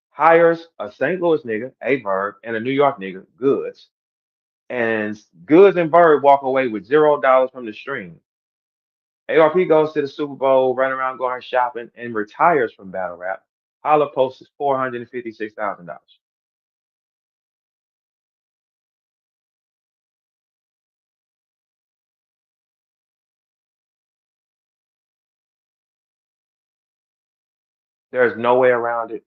hires a St. Louis nigga, a Verb, and a New York nigga, Goods. And Goods and Verb walk away with $0 from the stream. ARP goes to the Super Bowl, run around going shopping, and retires from battle rap. Holla posts $456,000. There's no way around it.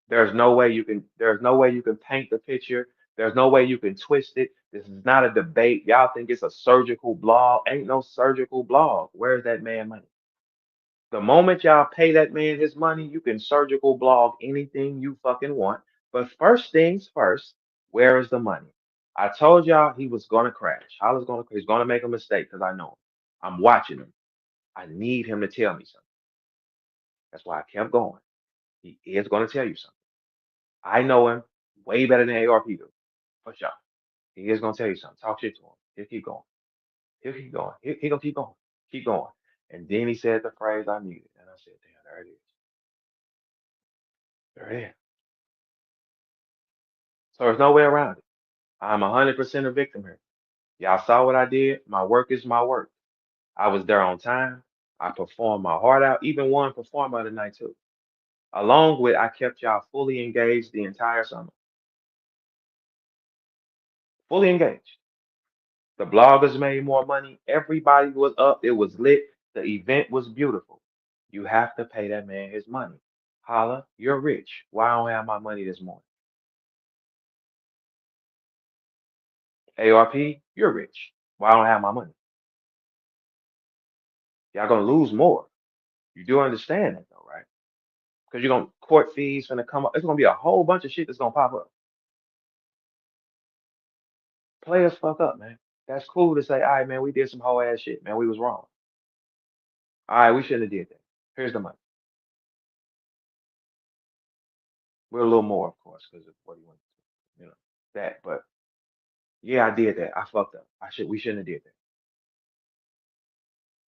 There's no way you can paint the picture. There's no way you can twist it. This is not a debate. Y'all think it's a surgical blog. Ain't no surgical blog. Where's that man money? The moment y'all pay that man his money, you can surgical blog anything you fucking want. But first things first, where is the money? I told y'all he was gonna crash. He's gonna make a mistake because I know him. I'm watching him. I need him to tell me something. That's why I kept going. He is gonna tell you something. I know him way better than ARP do. For sure. He is gonna tell you something. Talk shit to him. He'll keep going. He'll keep going. He gonna keep going. Keep going. And then he said the phrase I needed. And I said, damn, there it is. There it is. So there's no way around it. I'm 100% a victim here. Y'all saw what I did. My work is my work. I was there on time. I performed my heart out. Even one performer tonight too. Along with I kept y'all fully engaged the entire summer. Fully engaged. The bloggers made more money. Everybody was up. It was lit. The event was beautiful. You have to pay that man his money. Holla, you're rich. Why I don't have my money this morning? ARP, you're rich. Why I don't have my money? Y'all gonna lose more. You do understand that though, right? Because you're gonna court fees gonna come up. It's gonna be a whole bunch of shit that's gonna pop up. Players fuck up, man. That's cool to say, all right, man, we did some whole ass shit, man. We was wrong. All right, we shouldn't have did that. Here's the money. We're a little more, of course, because of what he went through, that. But yeah, I did that. I fucked up. We shouldn't have did that.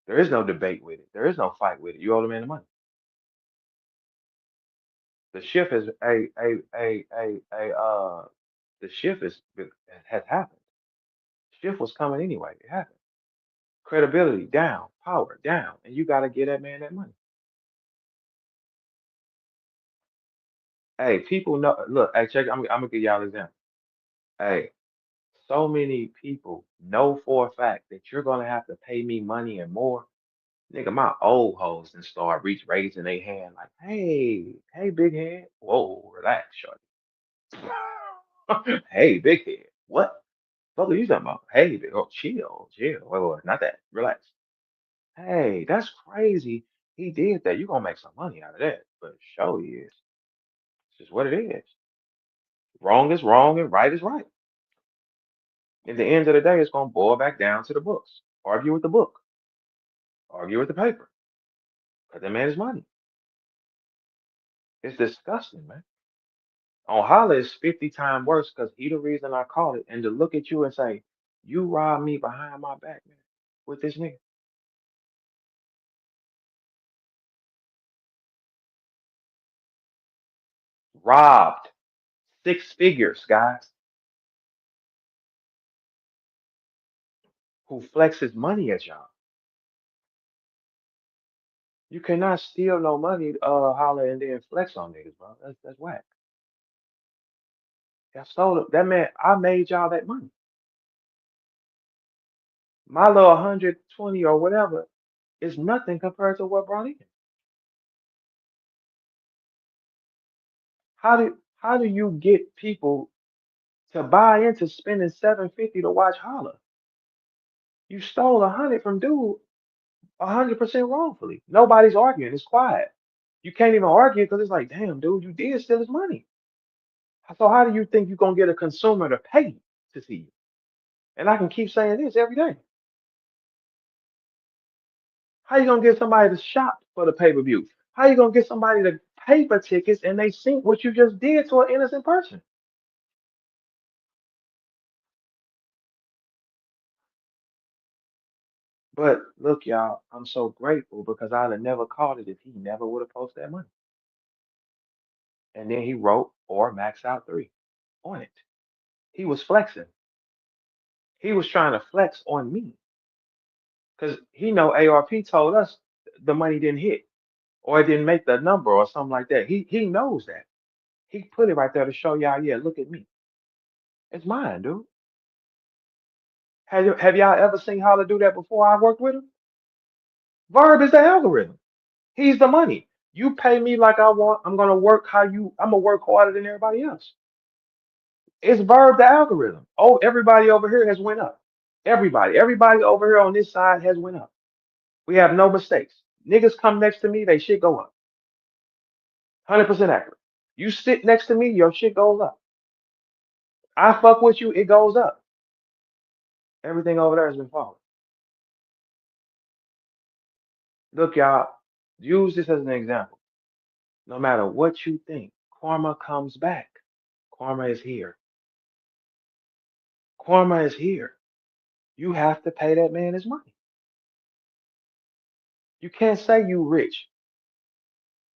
There is no debate with it. There is no fight with it. You owe the man the money. The shift is the shift has happened. Shift was coming anyway. It happened. Credibility down, power down, and you gotta get that man that money. Hey, people know. Look, hey, check. I'm gonna give y'all an example. Hey, so many people know for a fact that you're gonna have to pay me money and more. Nigga, my old hoes and start raising their hand like, hey, big head. Whoa, relax, shorty. Hey, big head. What? What are you talking about? Hey, big, oh, chill. Wait, not that. Relax. Hey, that's crazy. He did that. You gonna make some money out of that. But show is. It's just what it is. Wrong is wrong and right is right. At the end of the day, it's gonna boil back down to the books. Argue with the book. Argue with the paper. Cut that man's money. It's disgusting, man. On Holla, it's 50 times worse because he the reason I called it. And to look at you and say, you robbed me behind my back, man, with this nigga. Robbed. 6 figures, guys. Who flexes money at y'all. You cannot steal no money, Holla, and then flex on niggas, bro. That's whack. I stole it. That man, I made y'all that money. My little 120 or whatever is nothing compared to what brought in. How do you get people to buy into spending 750 to watch Holla? You stole 100 from dude 100% wrongfully. Nobody's arguing. It's quiet. You can't even argue because it's like, damn, dude, you did steal his money. So how do you think you're gonna get a consumer to pay to see you? And I can keep saying this every day. How you gonna get somebody to shop for the pay-per-view? How you gonna get somebody to pay for tickets and they see what you just did to an innocent person? But look, y'all, I'm so grateful because I'd have never caught it if he never would have posted that money. And then he wrote or max out 3 on it. He was flexing. He was trying to flex on me because he know ARP told us the money didn't hit or it didn't make the number or something like that. He knows that. He put it right there to show y'all, yeah, look at me. It's mine, dude. Have y'all ever seen how to do that before I worked with him? Verb is the algorithm. He's the money. You pay me like I want. I'm gonna work harder than everybody else. It's Verb the algorithm. Oh, everybody over here has went up. Everybody over here on this side has went up. We have no mistakes. Niggas come next to me, they shit go up. 100% accurate. You sit next to me, your shit goes up. I fuck with you, it goes up. Everything over there has been falling. Look, y'all, use this as an example. No matter what you think, karma comes back. Karma is here. Karma is here. You have to pay that man his money. You can't say you rich.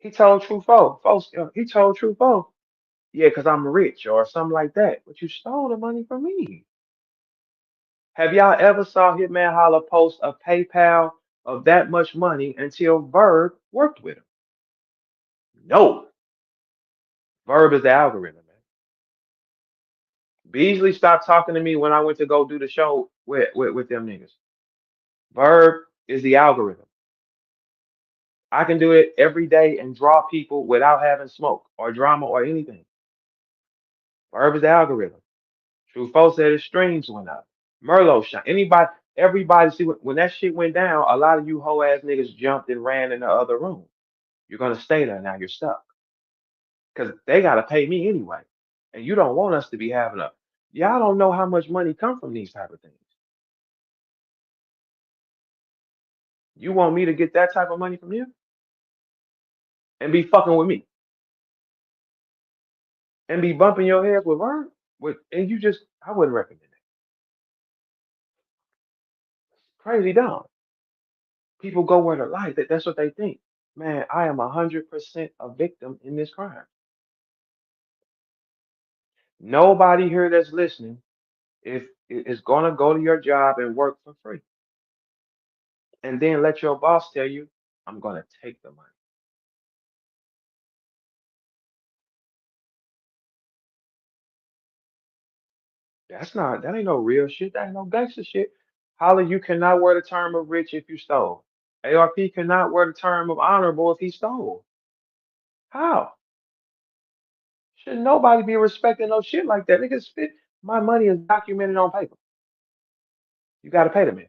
He told True Foe. Folks, he told True Foe. Yeah, because I'm rich or something like that. But you stole the money from me. Have y'all ever saw Hitman Holla post a PayPal of that much money until Verb worked with him? No. Verb is the algorithm, man. Beasley stopped talking to me when I went to go do the show with them niggas. Verb is the algorithm. I can do it every day and draw people without having smoke or drama or anything. Verb is the algorithm. True folks said his streams went up. Merlot shot. Everybody see when that shit went down, a lot of you hoe ass niggas jumped and ran in the other room. You're gonna stay there now. You're stuck. Because they gotta pay me anyway. And you don't want us to be having a y'all don't know how much money come from these type of things. You want me to get that type of money from you and be fucking with me and be bumping your heads with Vern? And you just I wouldn't recommend it. Crazy dumb. People go where their life. That's what they think. Man, I am 100% a victim in this crime. Nobody here that's listening is gonna go to your job and work for free, and then let your boss tell you, "I'm gonna take the money." That ain't no real shit. That ain't no gangster shit. Holly, you cannot wear the term of rich if you stole. ARP cannot wear the term of honorable if he stole. How? Should nobody be respecting no shit like that? Niggas, my money is documented on paper. You got to pay the man.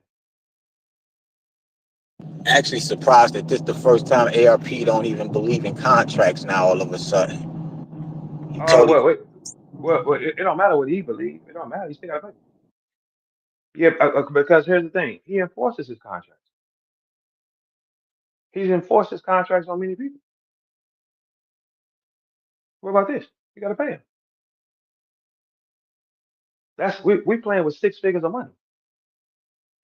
Actually surprised that this the first time ARP don't even believe in contracts now all of a sudden. He Oh, totally it don't matter what he believes. It don't matter. He still got to pay. Yeah, because here's the thing. He enforces his contracts. He's enforced his contracts on many people. What about this? You got to pay him. We playing with six figures of money.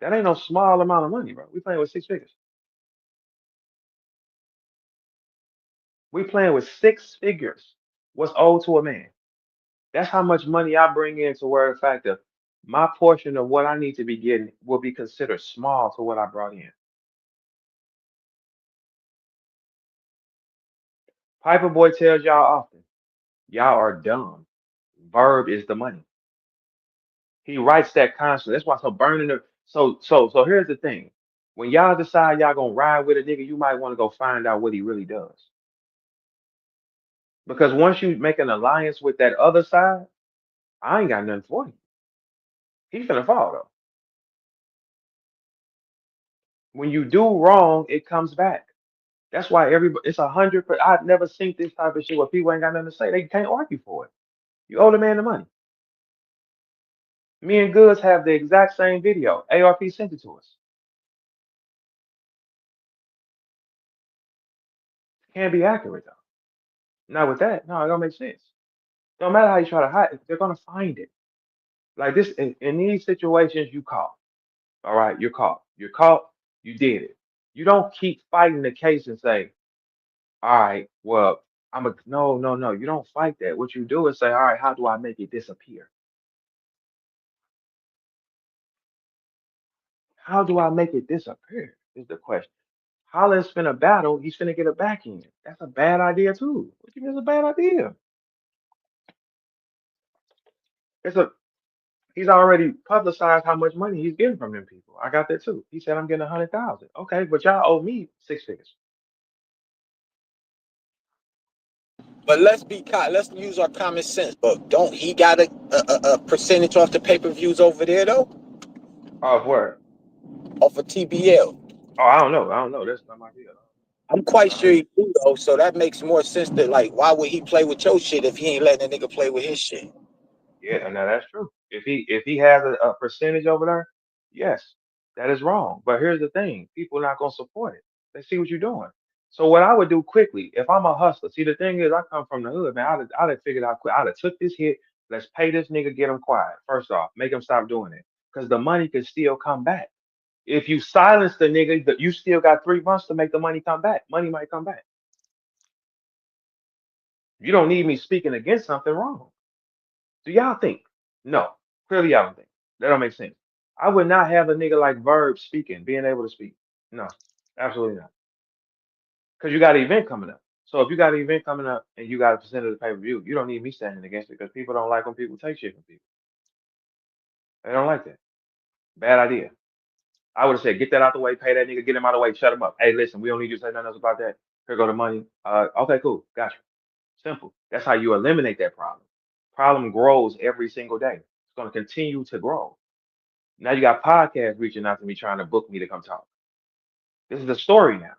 That ain't no small amount of money, bro. We playing with six figures. We playing with six figures. What's owed to a man? That's how much money I bring in to where the fact that my portion of what I need to be getting will be considered small to what I brought in. Piper Boy tells y'all often, y'all are dumb. Verb is the money. He writes that constantly. That's why so burning the so here's the thing. When y'all decide y'all gonna ride with a nigga, you might want to go find out what he really does. Because once you make an alliance with that other side, I ain't got nothing for you. He's gonna fall though. When you do wrong, it comes back. That's why everybody it's 100. I've never seen this type of shit where people ain't got nothing to say. They can't argue for it. You owe the man the money. Me and Goods have the exact same video. ARP sent it to us. Can't be accurate though. Not with that. No, it don't make sense. Don't matter how you try to hide it, they're gonna find it. Like this in these situations, you caught. All right, you're caught. You're caught. You did it. You don't keep fighting the case and say, all right, well, no. You don't fight that. What you do is say, all right, how do I make it disappear? How do I make it disappear? Is the question. Holland's finna battle. He's finna get a back end. That's a bad idea too. What do you mean it's a bad idea? It's a He's already publicized how much money he's getting from them people. I got that too. He said I'm getting 100,000. Okay, but y'all owe me six figures. but let's use our common sense. But don't he got a percentage off the pay-per-views over there though? Off word. Off of TBL. Oh, I don't know. I don't know. That's not my deal. I'm quite I sure heard. he do though, so that makes more sense that like why would he play with your shit if he ain't letting a nigga play with his shit? Yeah, now that's true. If he has a percentage over there, yes, that is wrong. But here's the thing: people are not gonna support it. They see what you're doing. So what I would do quickly, if I'm a hustler, see the thing is, I come from the hood, man. I'd have figured out quick. I'd have took this hit. Let's pay this nigga, get him quiet. First off, make him stop doing it, because the money could still come back. If you silence the nigga, you still got 3 months to make the money come back. Money might come back. You don't need me speaking against something wrong. Do y'all think? No. Clearly y'all don't think. That don't make sense. I would not have a nigga like Verb speaking, being able to speak. No, absolutely not. Because you got an event coming up. So if you got an event coming up and you got a percent of the pay-per-view, you don't need me standing against it because people don't like when people take shit from people. They don't like that. Bad idea. I would have said, get that out the way, pay that nigga, get him out of the way, shut him up. Hey, listen, we don't need you to say nothing else about that. Here go the money. Okay, cool. Gotcha. Simple. That's how you eliminate that problem. Problem grows every single day. It's going to continue to grow. Now you got podcasts reaching out to me trying to book me to come talk. This is a story now.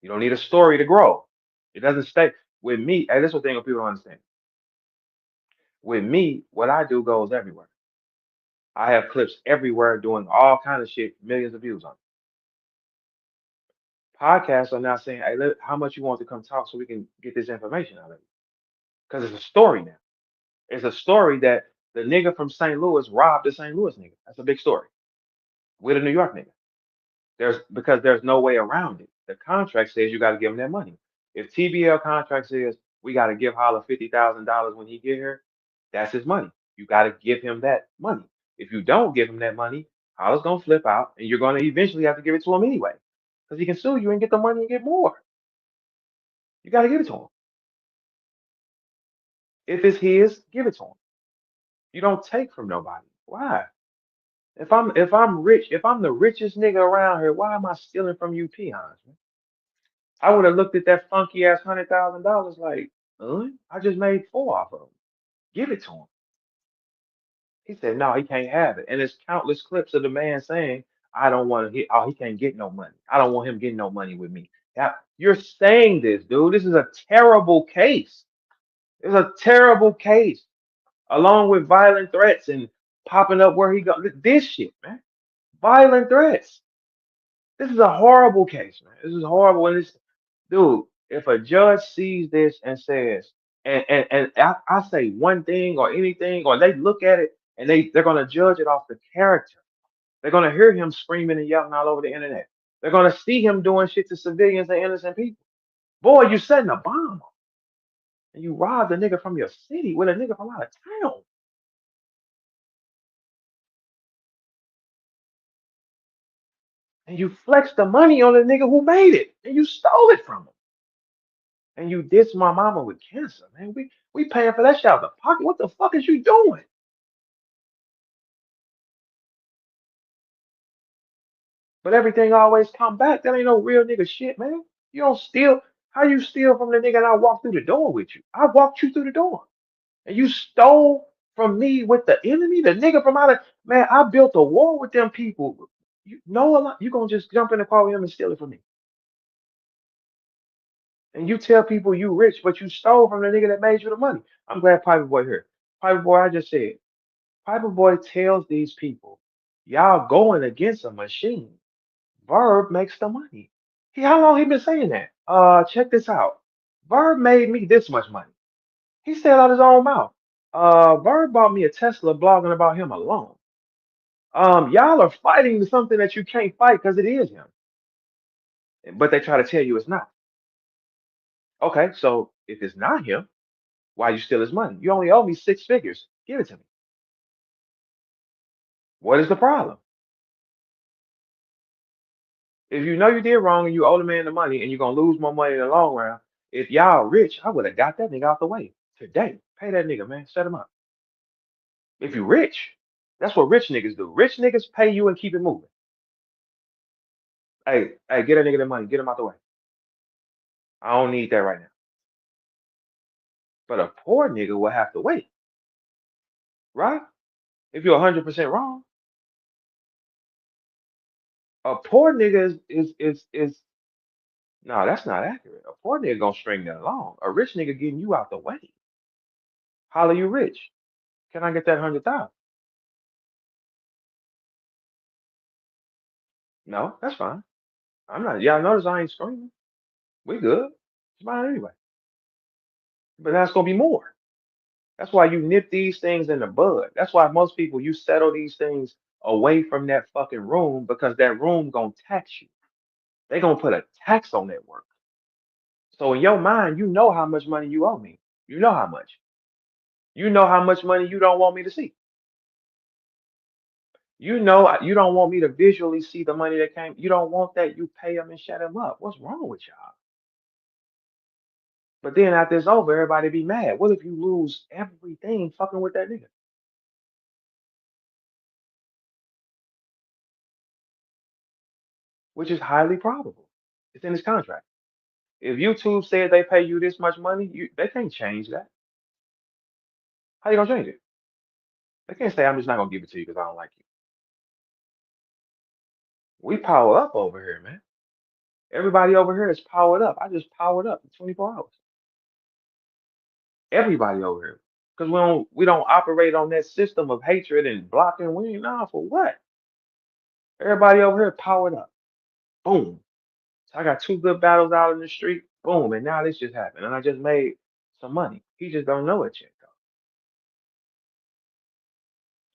You don't need a story to grow. It doesn't stay with me. And this is the thing that people don't understand. With me, what I do goes everywhere. I have clips everywhere doing all kind of shit, millions of views on. Podcasts are now saying, hey, how much you want to come talk so we can get this information out of you? Because it's a story now. It's a story that the nigga from St. Louis robbed the St. Louis nigga. That's a big story. With a New York nigga. There's no way around it. The contract says you got to give him that money. If TBL contract says we got to give Holla $50,000 when he get here, that's his money. You got to give him that money. If you don't give him that money, Holla's gonna flip out, and you're gonna eventually have to give it to him anyway, because he can sue you and get the money and get more. You got to give it to him. If it's his, give it to him. You don't take from nobody. Why? If I'm rich, if I'm the richest nigga around here, why am I stealing from you peons, man? I would have looked at that funky ass $100,000 like, I just made four off of him. Give it to him. He said, no, he can't have it. And there's countless clips of the man saying, I don't want to hit, oh, he can't get no money. I don't want him getting no money with me. Now, you're saying this, dude. This is a terrible case. It's a terrible case, along with violent threats and popping up where he go. This shit, man. Violent threats. This is a horrible case, man. This is horrible. And this, dude, if a judge sees this and says, and I say one thing or anything, or they look at it and they're gonna judge it off the character. They're gonna hear him screaming and yelling all over the internet. They're gonna see him doing shit to civilians and innocent people. Boy, you setting a bomb and you robbed a nigga from your city with a nigga from out of town. And you flexed the money on the nigga who made it and you stole it from him. And you diss my mama with cancer, man. We paying for that shit out of the pocket. What the fuck is you doing? But everything always come back. That ain't no real nigga shit, man. You don't steal. How you steal from the nigga and I walked through the door with you? I walked you through the door. And you stole from me with the enemy, the nigga from out of, man, I built a war with them people. You know a lot. You gonna just jump in the car with him and steal it from me. And you tell people you rich, but you stole from the nigga that made you the money. I'm glad Piper Boy here. Piper Boy, I just said, Piper Boy tells these people, y'all going against a machine. Verb makes the money. How long he been saying that? Check this out. Verb made me this much money. He said out his own mouth. Verb bought me a Tesla blogging about him alone. Y'all are fighting something that you can't fight because it is him. But they try to tell you it's not. Okay, so if it's not him, why you steal his money? You only owe me six figures. Give it to me. What is the problem? If you know you did wrong and you owe the man the money and you're gonna lose more money in the long run, if y'all rich, I would have got that nigga out the way today. Pay that nigga, man. Set him up. If you rich, that's what rich niggas do. Rich niggas pay you and keep it moving. Hey, get that nigga the money. Get him out the way. I don't need that right now. But a poor nigga will have to wait, right? If you're 100% wrong, a poor nigga is no, that's not accurate. A poor nigga gonna string that along. A rich nigga getting you out the way. Holla, you rich? Can I get that 100,000? No, that's fine. I'm not. Y'all notice I ain't screaming. We good. It's fine anyway. But that's gonna be more. That's why you nip these things in the bud. That's why most people you settle these things away from that fucking room because that room gonna tax you. They gonna put a tax on that work. So in your mind, you know how much money you owe me. You know how much. You know how much money you don't want me to see. You know you don't want me to visually see the money that came. You don't want that. You pay them and shut them up. What's wrong with y'all? But then after it's over, everybody be mad. What if you lose everything fucking with that nigga? Which is highly probable. It's in his contract. If YouTube said they pay you this much money, they can't change that. How you gonna change it? They can't say I'm just not gonna give it to you because I don't like you. We power up over here, man. Everybody over here is powered up. I just powered up in 24 hours. Everybody over here. Because we don't operate on that system of hatred and blocking. We ain't nah for what? Everybody over here powered up. Boom. So I got two good battles out in the street. Boom. And now this just happened. And I just made some money. He just don't know it yet though.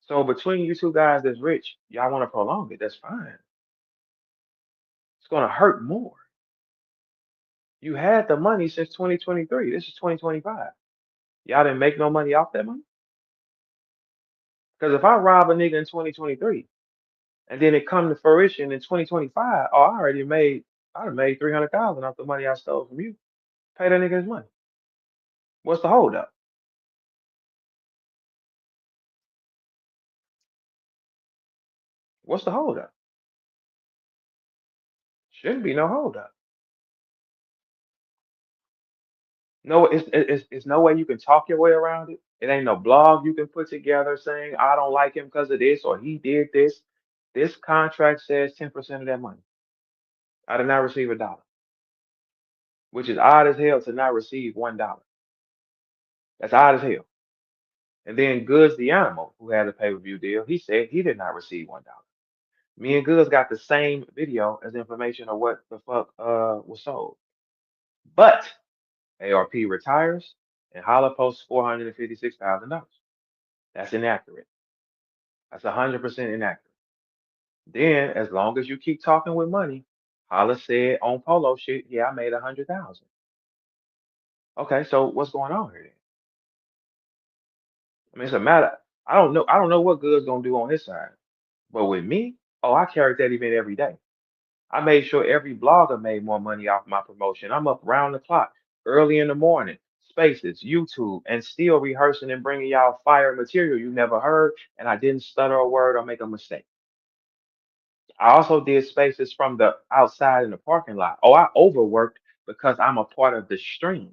So between you two guys that's rich, y'all want to prolong it. That's fine. It's gonna hurt more. You had the money since 2023. This is 2025. Y'all didn't make no money off that money? Because if I rob a nigga in 2023 and then it come to fruition in 2025, oh, I done made 300,000 off the money I stole from you. Pay that nigga his money. What's the holdup? What's the holdup? Shouldn't be no holdup. No, it's no way you can talk your way around it. It ain't no blog you can put together saying I don't like him because of this or he did this. This contract says 10% of that money. I did not receive a dollar, which is odd as hell to not receive $1. That's odd as hell. And then Goods the Animal, who had a pay-per-view deal, he said he did not receive $1. Me and Goods got the same video as information of what the fuck was sold. But ARP retires and Holla posts $456,000. That's inaccurate. That's 100% inaccurate. Then, as long as you keep talking with money, Holla said on Polo shit, yeah, I made 100,000. Okay, so what's going on here then? I mean, it's a matter. I don't know. I don't know what Good's gonna do on his side, but with me, oh, I carried that event every day. I made sure every blogger made more money off my promotion. I'm up round the clock, early in the morning, spaces, YouTube, and still rehearsing and bringing y'all fire material you never heard, and I didn't stutter a word or make a mistake. I also did spaces from the outside in the parking lot. Oh, I overworked because I'm a part of the stream.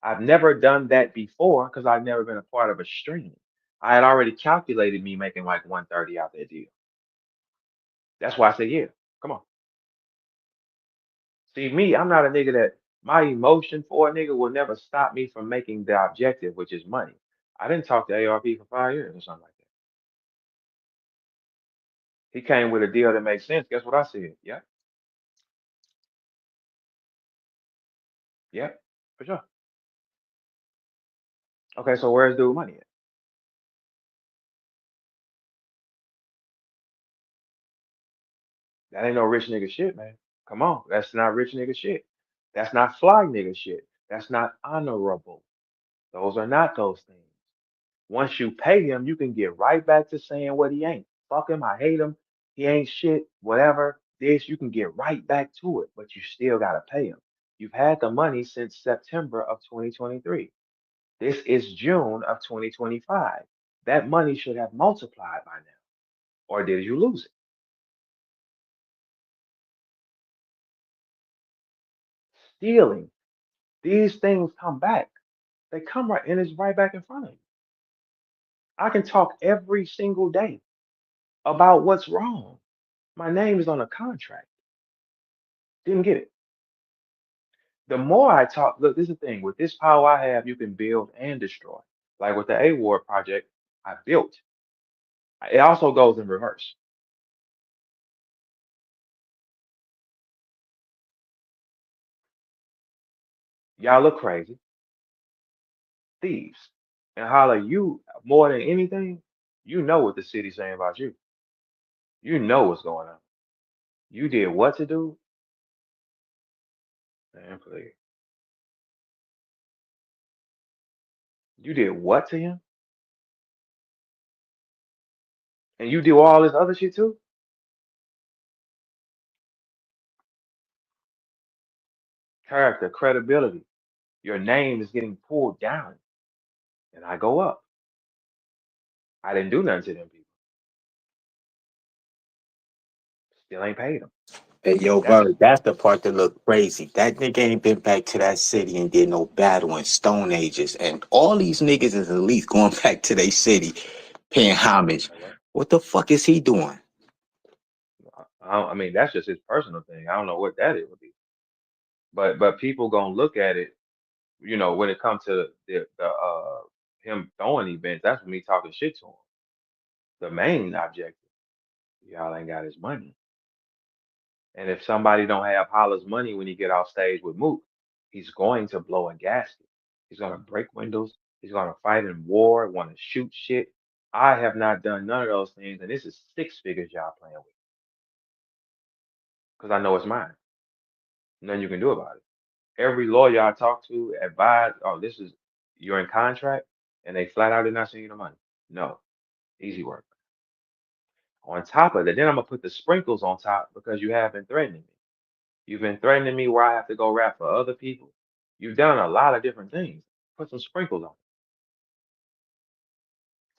I've never done that before because I've never been a part of a stream. I had already calculated me making like 130 out that deal. That's why I said, yeah, come on. See, me, I'm not a nigga that my emotion for a nigga will never stop me from making the objective, which is money. I didn't talk to ARP for 5 years or something like that. He came with a deal that makes sense. Guess what I said? Yeah, yeah, for sure. Okay, so where's dude money at? That ain't no rich nigga shit, man. Come on, that's not rich nigga shit. That's not fly nigga shit. That's not honorable. Those are not those things. Once you pay him, you can get right back to saying what he ain't. Fuck him, I hate him, he ain't shit, whatever. This, you can get right back to it, but you still gotta pay him. You've had the money since September of 2023. This is June of 2025. That money should have multiplied by now. Or did you lose it? Stealing. These things come back. They come right and it's right back in front of you. I can talk every single day about what's wrong. My name is on a contract. Didn't get it. The more I talk, look, this is the thing. With this power I have, you can build and destroy. Like with the A Ward project, I built. It also goes in reverse. Y'all look crazy. Thieves. And holla, you more than anything, you know what the city's saying about you. You know what's going on. You did what to do? Man, please. You did what to him? And you do all this other shit too? Character, credibility. Your name is getting pulled down, and I go up. I didn't do nothing to them people. Still ain't paid them. Hey, yo, That's Bird, that's the part that look crazy. That nigga ain't been back to that city and did no battle in Stone Ages. And all these niggas is at least going back to their city, paying homage. you know what? What the fuck is he doing? I mean, that's just his personal thing. I don't know what that is would be. But people gonna look at it, when it comes to the him throwing events, that's me talking shit to him. The main objective, y'all ain't got his money. And if somebody don't have Holla's money when he get off stage with Mook, he's going to blow a gasket. He's gonna break windows. He's gonna fight in war, want to shoot shit. I have not done none of those things, and this is six figures y'all playing with because I know it's mine. Nothing you can do about it. Every lawyer I talk to advise, oh, this is you're in contract, and they flat out did not send you the money. No, easy work. On top of that, then I'm gonna put the sprinkles on top because you have been threatening me. You've been threatening me where I have to go rap for other people. You've done a lot of different things. Put some sprinkles on it.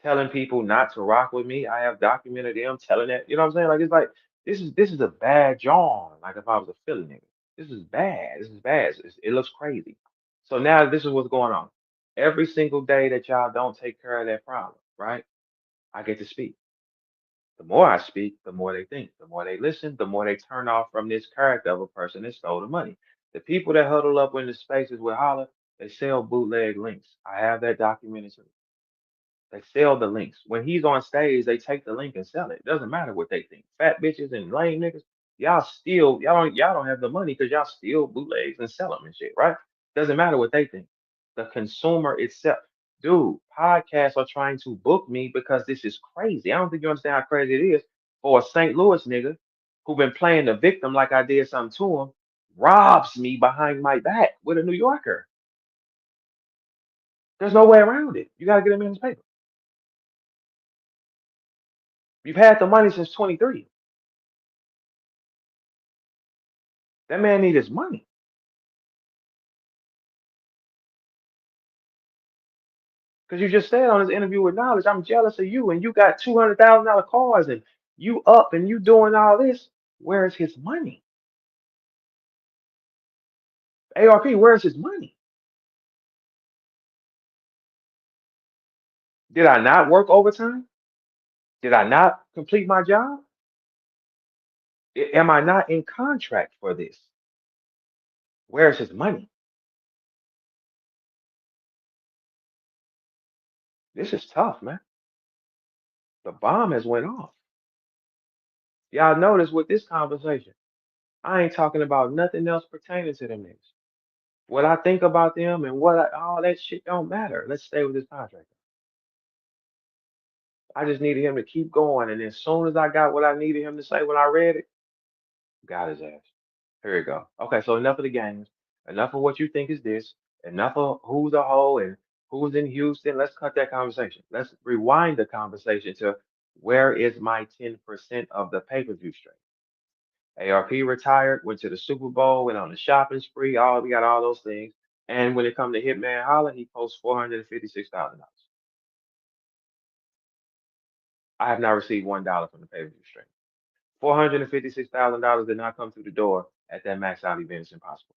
Telling people not to rock with me. I have documented them telling that. You know what I'm saying? Like it's like this is a bad John. Like if I was a Philly nigga, this is bad. This is bad. It looks crazy. So now this is what's going on. Every single day that y'all don't take care of that problem, right? I get to speak. The more I speak, the more they think. The more they listen, the more they turn off from this character of a person that stole the money. The people that huddle up in the spaces with Holla, they sell bootleg links. I have that documented too. They sell the links. When he's on stage, they take the link and sell it. Doesn't matter what they think. Fat bitches and lame niggas, y'all don't have the money because y'all steal bootlegs and sell them and shit, right? Doesn't matter what they think. The consumer itself, dude. Podcasts are trying to book me because this is crazy. I don't think you understand how crazy it is for a St. Louis nigga who been playing the victim like I did something to him, robs me behind my back with a New Yorker. There's no way around it. You got to get him in his paper. You've had the money since 23. That man need his money. Because you just said on his interview with Knowledge, I'm jealous of you and you got $200,000 cars and you up and you doing all this. Where's his money? ARP, where's his money? Did I not work overtime? Did I not complete my job? Am I not in contract for this? Where's his money? This is tough, man. The bomb has went off. Y'all notice with this conversation, I ain't talking about nothing else pertaining to them niggas. What I think about them and all that shit don't matter. Let's stay with this contract. I just needed him to keep going, and as soon as I got what I needed him to say when I read it, got his ass. Here we go. Okay, so enough of the games. Enough of what you think is this. Enough of who's a hoe and who's in Houston. Let's cut that conversation. Let's rewind the conversation to where is my 10% of the pay-per-view straight? ARP retired, went to the Super Bowl, went on the shopping spree. All we got all those things. And when it comes to Hitman Holla, he posts $456,000. I have not received $1 from the pay-per-view stream. $456,000 did not come through the door at that max out event. It's impossible.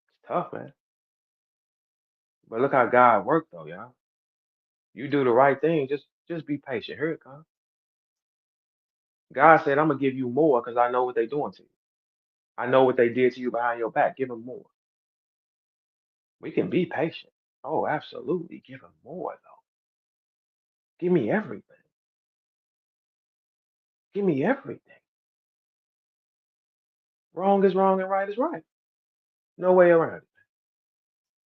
It's tough, man. But look how God worked though, y'all. You do the right thing, just be patient. Here it comes. God said, I'm gonna give you more because I know what they're doing to you. I know what they did to you behind your back. Give them more. We can be patient. Oh, absolutely. Give them more though. Give me everything. Give me everything. Wrong is wrong and right is right. No way around it.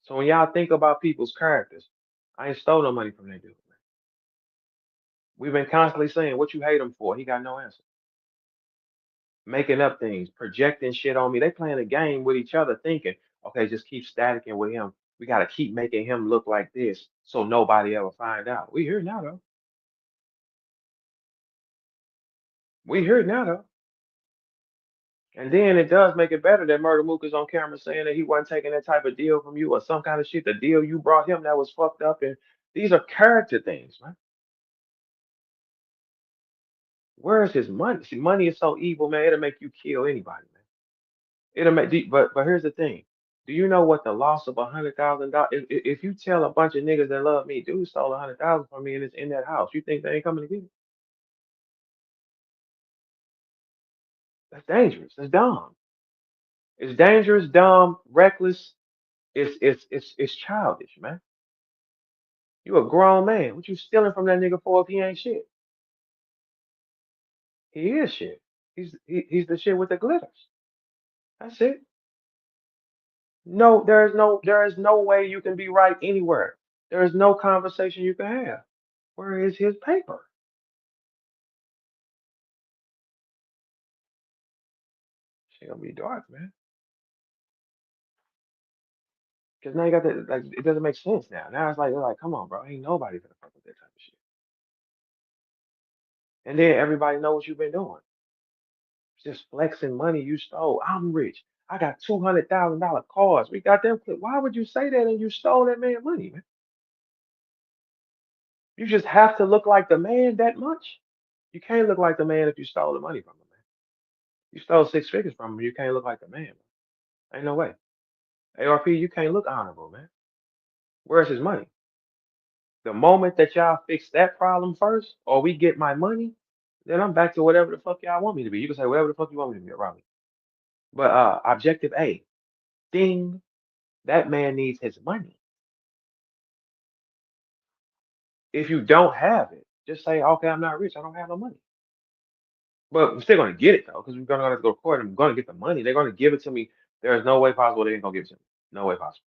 So when y'all think about people's characters, I ain't stole no money from that dude. We've been constantly saying, what you hate him for? He got no answer. Making up things, projecting shit on me. They playing a game with each other, thinking, Okay, just keep staticking with him. We got to keep making him look like this so nobody ever find out. We here now though. We here now though. And then it does make it better that Murder Mook is on camera saying that he wasn't taking that type of deal from you or some kind of shit. The deal you brought him that was fucked up. And these are character things, man. Where is his money? See, money is so evil, man. It'll make you kill anybody, man. It'll make. But here's the thing. Do you know what the loss of $100,000? If you tell a bunch of niggas that love me, dude stole 100,000 from me and it's in that house, you think they ain't coming to get it? That's dangerous. That's dumb. It's dangerous, dumb, reckless. It's childish, man. You a grown man. What you stealing from that nigga for if he ain't shit? He is shit. He's the shit with the glitters. That's it. No, there is no way you can be right anywhere. There is no conversation you can have. Where is his paper? She gonna be dark, man. Cause now you got that like it doesn't make sense now. Now it's like, come on, bro. Ain't nobody gonna fuck with that type of shit. And then everybody know what you've been doing. Just flexing money you stole. I'm rich. I got $200,000 cars. We got them clip. Why would you say that and you stole that man money, man? You just have to look like the man that much. You can't look like the man if you stole the money from him, man. You stole six figures from him, you can't look like the man, man. Ain't no way. ARP, you can't look honorable, man. Where's his money? The moment that y'all fix that problem first, or we get my money, then I'm back to whatever the fuck y'all want me to be. You can say whatever the fuck you want me to be, Robbie. But objective A, ding, that man needs his money. If you don't have it, just say, okay, I'm not rich, I don't have no money. But I'm still gonna get it though, because we're gonna have to go to court. I'm gonna get the money. They're gonna give it to me. There is no way possible they ain't gonna give it to me. No way possible.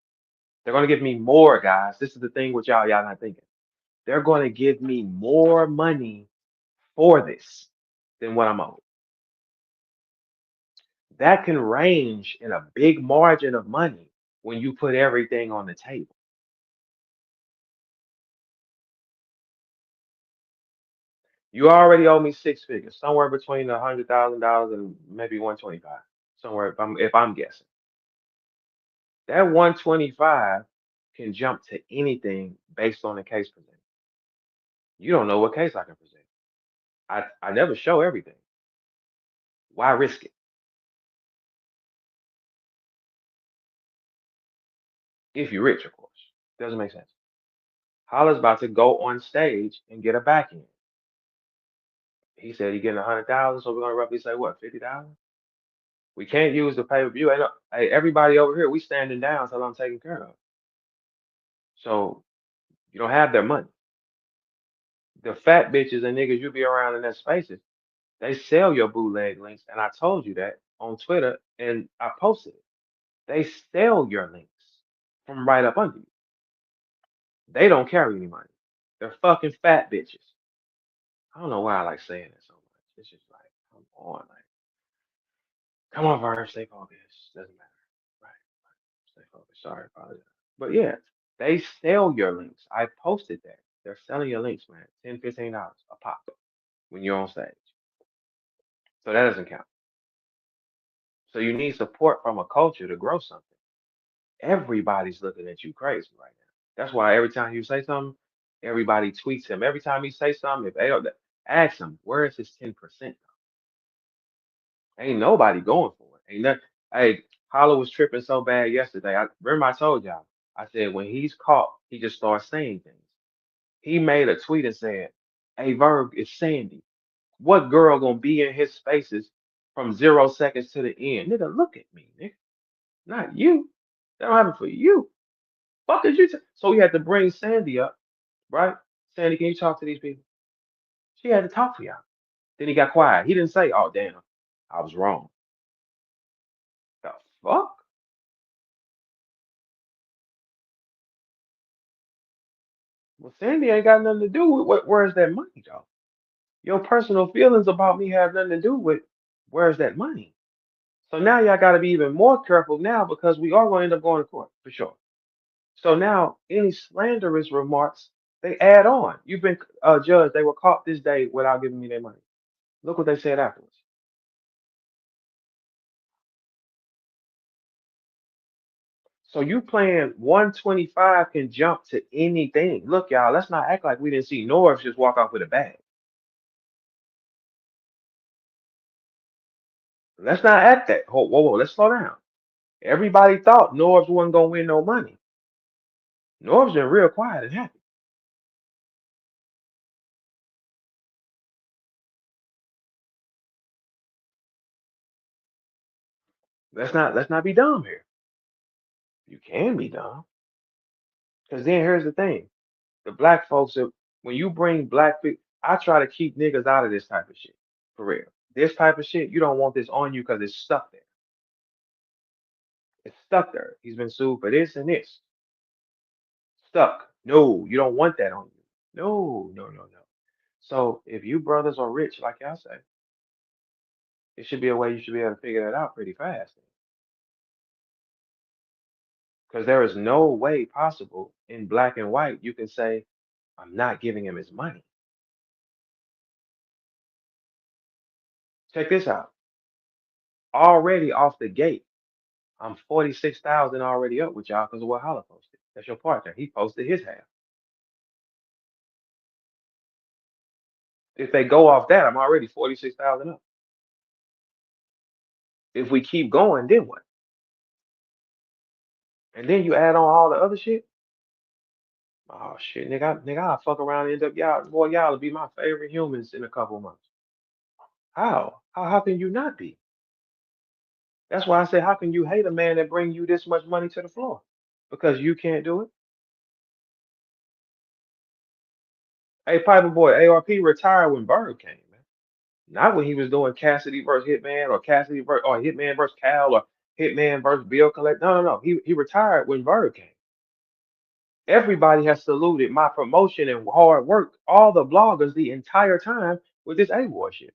They're gonna give me more, guys. This is the thing with y'all not thinking. They're gonna give me more money for this than what I'm owed. That can range in a big margin of money when you put everything on the table. You already owe me six figures, somewhere between $100,000 and maybe 125. Somewhere if I'm guessing. That 125 can jump to anything based on the case presented. You don't know what case I can present. I never show everything. Why risk it? If you're rich, of course. Doesn't make sense. Holla's about to go on stage and get a back end. He said he getting 100,000, so we're gonna roughly say what, 50,000? We can't use the pay-per-view. Hey, everybody over here, we standing down until I'm taken care of. So you don't have their money. The fat bitches and niggas you be around in that spaces, they sell your bootleg links, and I told you that on Twitter, and I posted it. They sell your links from right up under you. They don't carry any money. They're fucking fat bitches. I don't know why I like saying that so much. It's just like, come on, like, come on, Vern, stay focused. Doesn't matter. Right. Stay focused. Sorry, apologize. But yeah, they sell your links. I posted that. They're selling your links, man. $10, $15 a pop when you're on stage. So that doesn't count. So you need support from a culture to grow something. Everybody's looking at you crazy right now. That's why every time you say something, everybody tweets him. Every time he say something, if they ask him, where is his 10%? Ain't nobody going for it. Ain't nothing. Hey, Hollow was tripping so bad yesterday. I remember I told y'all. I said when he's caught, he just starts saying things. He made a tweet and said, "Hey, Verb, it's Sandy. What girl gonna be in his spaces from 0 seconds to the end? Nigga, look at me, nigga. Not you. That don't happen for you. Fuck is you? So he had to bring Sandy up, right? Sandy, can you talk to these people? She had to talk to y'all. Then he got quiet. He didn't say, "Oh damn, I was wrong." The fuck? Well, Sandy ain't got nothing to do with where's that money, though? Your personal feelings about me have nothing to do with where's that money. So now y'all got to be even more careful now because we are going to end up going to court for sure. So now any slanderous remarks they add on. You've been judged. They were caught this day without giving me their money. Look what they said afterwards. So you playing 125 can jump to anything. Look, y'all, let's not act like we didn't see Norris just walk off with a bag. Let's not act that. Whoa, let's slow down. Everybody thought Norris wasn't gonna win no money. Norris been real quiet and happy. Let's not be dumb here. You can be dumb. Because then here's the thing. The black folks when you bring black people, I try to keep niggas out of this type of shit. For real. This type of shit, you don't want this on you because it's stuck there. It's stuck there. He's been sued for this and this. Stuck. No, you don't want that on you. No, no, no, no. So if you brothers are rich, like y'all say, it should be a way you should be able to figure that out pretty fast. Because there is no way possible in black and white you can say, I'm not giving him his money. Check this out. Already off the gate, I'm 46,000 already up with y'all because of what Holla posted. That's your partner. He posted his half. If they go off that, I'm already 46,000 up. If we keep going, then what? And then you add on all the other shit. Oh shit, nigga, I'll fuck around and end up y'all will be my favorite humans in a couple months. How? How can you not be? That's why I say, how can you hate a man that bring you this much money to the floor? Because you can't do it. Hey, Piper Boy, ARP retired when Bird came, man. Not when he was doing Cassidy versus Hitman or Cassidy versus or Hitman versus Cal or Hitman versus Bill Collect. No, no, no. He retired when Bird came. Everybody has saluted my promotion and hard work, all the bloggers the entire time with this A-War shit.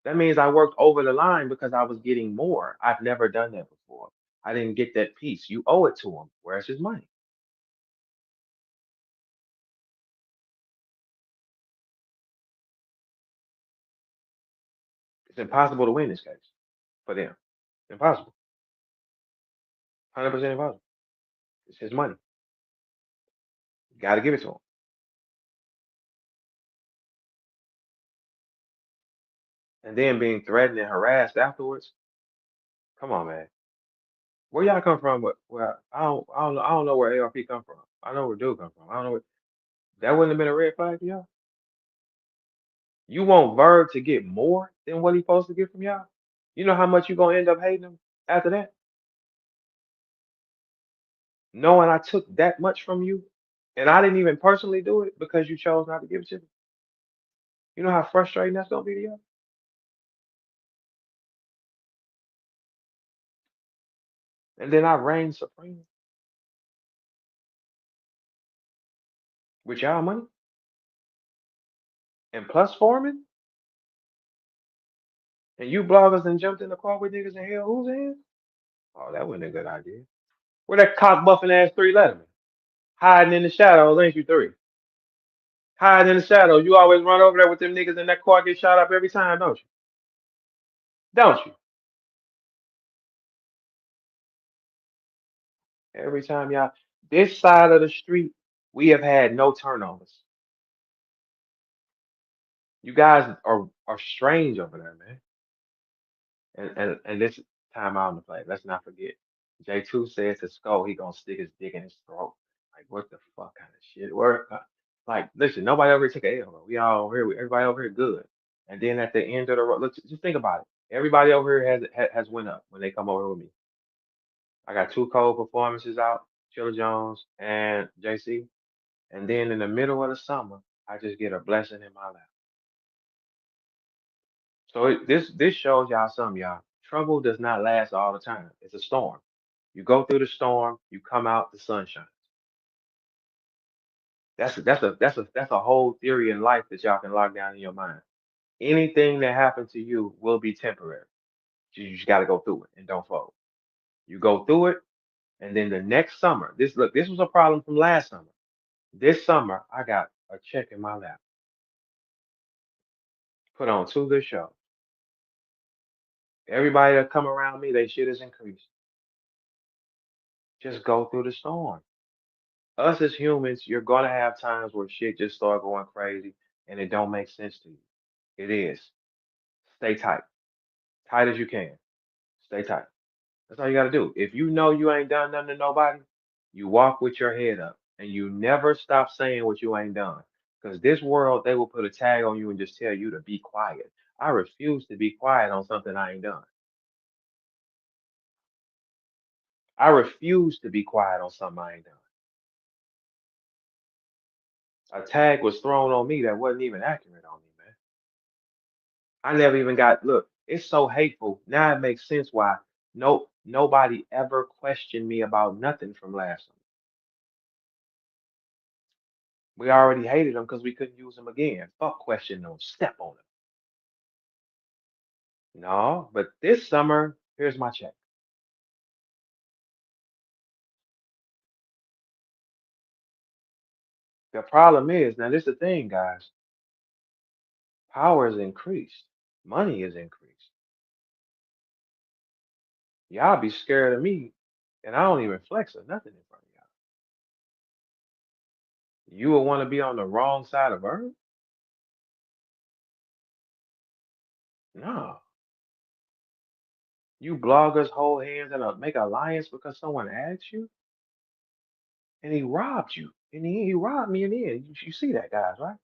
That means I worked over the line because I was getting more. I've never done that before. I didn't get that piece. You owe it to him. Where's his money? It's impossible to win this case for them. Impossible. 100% impossible. It's his money. You got to give it to him. And then being threatened and harassed afterwards. Come on, man. Where y'all come from? But well, I don't know where ARP come from. I know where Dude come from. I don't know what that wouldn't have been a red flag for y'all. You want Verb to get more than what he's supposed to get from y'all? You know how much you gonna end up hating him after that? Knowing I took that much from you, and I didn't even personally do it because you chose not to give it to me. You know how frustrating that's gonna be to y'all? And then I reign supreme with y'all money and plus forming, and you bloggers and jumped in the car with niggas in hell. Who's in? Oh, that wasn't a good idea. Where that cock buffing ass three Letterman? Hiding in the shadows, ain't you three? Hiding in the shadows. You always run over there with them niggas in that car get shot up every time, don't you? Don't you? Every time y'all, this side of the street, we have had no turnovers. You guys are strange over there, man. And this time out on the play, let's not forget. J2 says to Skull he gonna stick his dick in his throat. Like what the fuck kind of shit? Like listen, nobody over here took a L. Bro. We all over here, everybody over here good. And then at the end of the road, look, just think about it. Everybody over here has went up when they come over with me. I got two cold performances out, Chilla Jones and JC. And then in the middle of the summer, I just get a blessing in my lap. So this shows y'all something, y'all. Trouble does not last all the time. It's a storm. You go through the storm, you come out, the sunshine. That's a whole theory in life that y'all can lock down in your mind. Anything that happens to you will be temporary. You just got to go through it and don't fold. You go through it, and then the next summer, this was a problem from last summer. This summer, I got a check in my lap, put on two good shows. Everybody that come around me, they shit is increased. Just go through the storm. Us as humans, you're gonna have times where shit just start going crazy and it don't make sense to you. It is. Stay tight, tight as you can. Stay tight. That's all you gotta do. If you know you ain't done nothing to nobody, you walk with your head up and you never stop saying what you ain't done. Because this world, they will put a tag on you and just tell you to be quiet. I refuse to be quiet on something I ain't done. I refuse to be quiet on something I ain't done. A tag was thrown on me that wasn't even accurate on me, man. I never even got, look, it's so hateful. Now it makes sense why nobody ever questioned me about nothing from last summer. We already hated them because we couldn't use them again. Fuck question them, step on them. No, but this summer, here's my check. The problem is, now this is the thing, guys. Power is increased. Money is increased. Y'all be scared of me, and I don't even flex or nothing in front of y'all. You would want to be on the wrong side of earth? No. You bloggers hold hands and make alliance because someone asked you, and he robbed you. And he robbed me in the end. You see that, guys, right?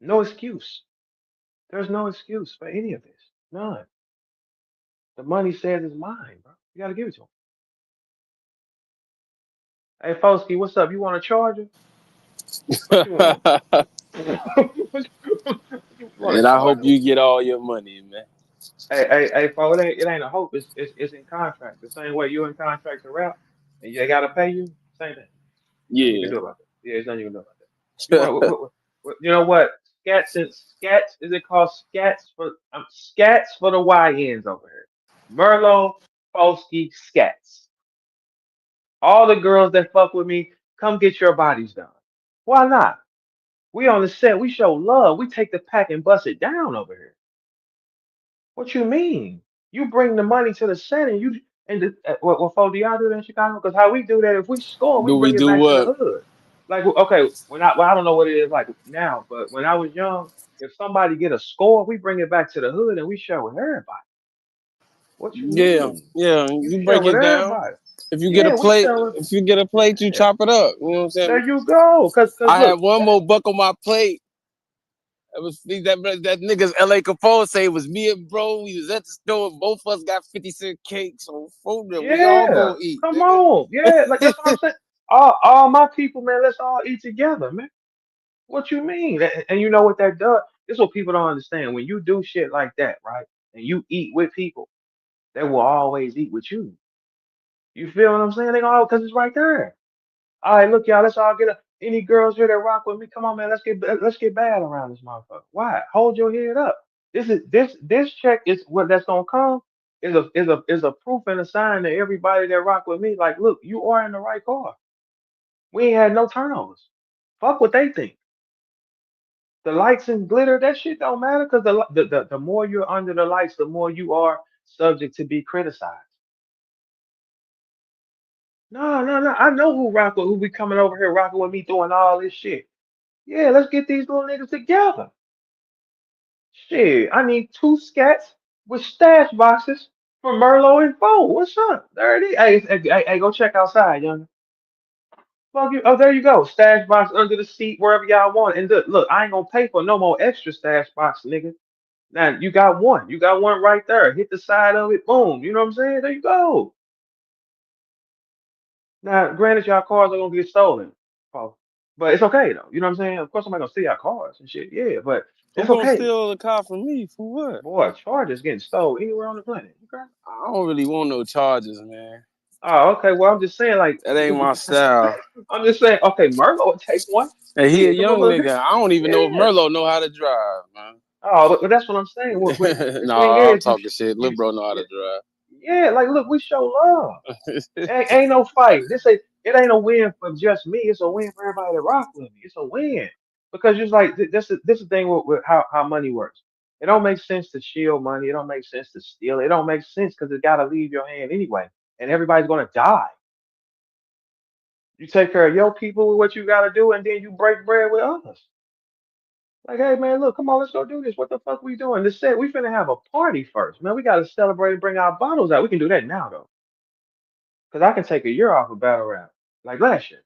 No excuse. There's no excuse for any of this. None. The money says it's mine, bro. You gotta give it to him. Hey, Fosky, what's up? You want a charger? What you want? You want a And I hope charger? you get all your money, man. Hey, Fo, it ain't a hope. It's in contract. The same way you in contract to rap, and they gotta pay you. Same thing. Nothing you can Yeah. do about that. Yeah, there's nothing you can do about that. You want you know what? Scats is it called scats for the YNs over here. Merlot, Folsky, scats. All the girls that fuck with me, come get your bodies done. Why not? We on the set, we show love. We take the pack and bust it down over here. What you mean? You bring the money to the set and you and what for do y'all do that in Chicago? Because how we do that, if we score, we Do we bring it do back to the what? hood. Like okay, I don't know what it is like now, but when I was young, if somebody get a score, we bring it back to the hood and we share with everybody. What you Yeah, mean? yeah. You You share break with it down. everybody. If you get a Yeah, we plate, share with. if you get a plate, you Yeah, chop it up. You know what I'm saying? there you go. Cause I look, had one more buck on my plate. It was that niggas LA Capone say it was me and bro. We was at the store. Both of us got 50-cent cakes. So we all yeah, go eat, come nigga. on, yeah, like that's what I'm saying. All my people, man, let's all eat together, man. What you mean? And you know what that does? This is what people don't understand. When you do shit like that, right? And you eat with people, they will always eat with you. You feel what I'm saying? They go, because it's right there. All right, look, y'all, let's all get up. Any girls here that rock with me? Come on, man, let's get bad around this motherfucker. Why? Hold your head up. This check is what that's gonna come is a proof and a sign to everybody that rock with me. Like, look, you are in the right car. We ain't had no turnovers. Fuck what they think. The lights and glitter, that shit don't matter because the more you're under the lights, the more you are subject to be criticized. No, no, no. I know who be coming over here rocking with me doing all this shit. Yeah, let's get these little niggas together. Shit, I need two scats with stash boxes for Merlot and Foe. What's up? There it is. Hey, go check outside, young. Fuck you. Oh, there you go. Stash box under the seat, wherever y'all want. And look, I ain't gonna pay for no more extra stash box, nigga. Now you got one. You got one right there. Hit the side of it. Boom. You know what I'm saying? There you go. Now, granted, y'all cars are gonna get stolen, Paul, but it's okay though. You know what I'm saying? Of course, somebody gonna steal your cars and shit. Yeah, but Who it's gonna okay. steal the car from me? For what? Boy, Chargers getting stolen anywhere on the planet. Okay. I don't really want no charges, man. Oh, okay. Well, I'm just saying, like, That ain't my style. I'm just saying, okay, Merlo would take one. And he a Shit, the young motherfucker. nigga. I don't even know if Yeah. Merlot know how to drive, man. Oh, but that's what I'm saying. The thing Nah, I'm is, talking shit. Lil you, bro know how yeah, to drive. yeah, like, look, we show love. Ain't no fight. It ain't a win for just me. It's a win for everybody that rock with me. It's a win because just like this is the thing with how money works. It don't make sense to shield money. It don't make sense to steal it. It don't make sense because it gotta leave your hand anyway, and everybody's gonna die. You take care of your people with what you gotta do, and then you break bread with others. Like, hey man, look, come on, let's go do this. What the fuck we doing? This said we finna have a party first, man. We gotta celebrate and bring our bottles out. We can do that now though, because I can take a year off of battle rap like last year.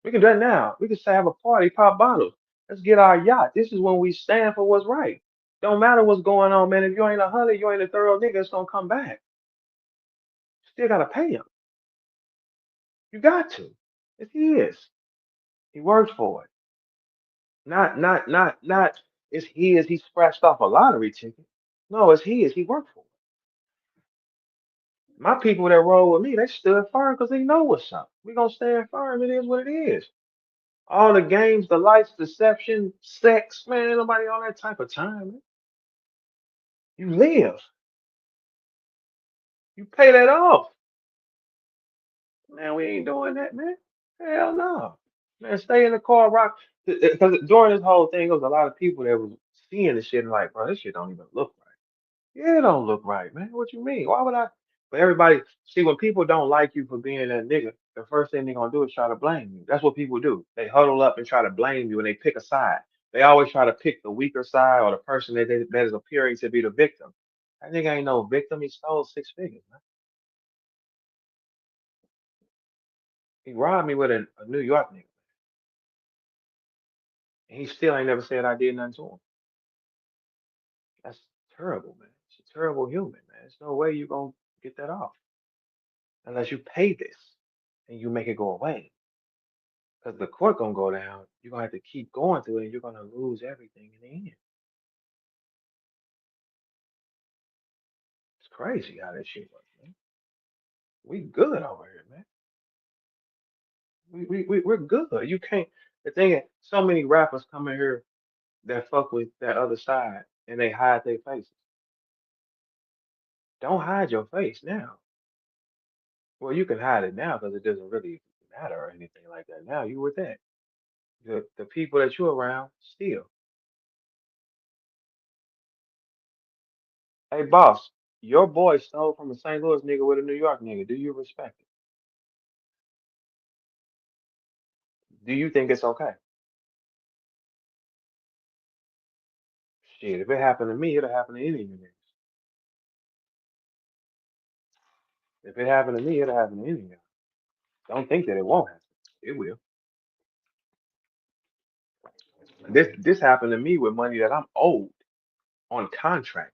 We can do that now. We can say have a party, pop bottles. Let's get our yacht. This is when we stand for what's right. Don't matter what's going on, man. If you ain't 100, you ain't a thorough nigga. It's gonna come back. Still gotta pay him. You got to. It's his. He worked for it. Not. It's his. He scratched off a lottery ticket. No, it's his. He worked for it. My people that roll with me, they stood firm because they know what's up. We gonna stand firm. It is what it is. All the games, the lights, deception, sex, man, ain't nobody on that type of time. Man. You live. You pay that off. Man, we ain't doing that, man. Hell no. Man, stay in the car, rock. Because during this whole thing, there was a lot of people that was seeing the shit and like, bro, this shit don't even look right. Yeah, it don't look right, man. What you mean? Why would I? But everybody, see, when people don't like you for being that nigga, the first thing they're gonna do is try to blame you. That's what people do. They huddle up and try to blame you, and they pick a side. They always try to pick the weaker side or the person that is appearing to be the victim. That nigga ain't no victim. He stole 6 figures, man. He robbed me with a New York nigga. And he still ain't never said I did nothing to him. That's terrible, man. It's a terrible human, man. There's no way you gonna get that off unless you pay this and you make it go away. Because the court gonna go down, you're gonna have to keep going through it, and you're gonna lose everything in the end. It's crazy how that shit works, man. We good over here, man. We're good. You can't. The thing is, so many rappers come in here that fuck with that other side, and they hide their faces. Don't hide your face now. Well, you can hide it now because it doesn't really matter or anything like that. Now you with that. The people that you're around still. Hey, boss, your boy stole from a St. Louis nigga with a New York nigga. Do you respect it? Do you think it's okay? Shit, if it happened to me, it'll happen to any of you niggas. If it happened to me, it'll happen to any of you. Don't think that it won't happen. It will. This happened to me with money that I'm owed on contract.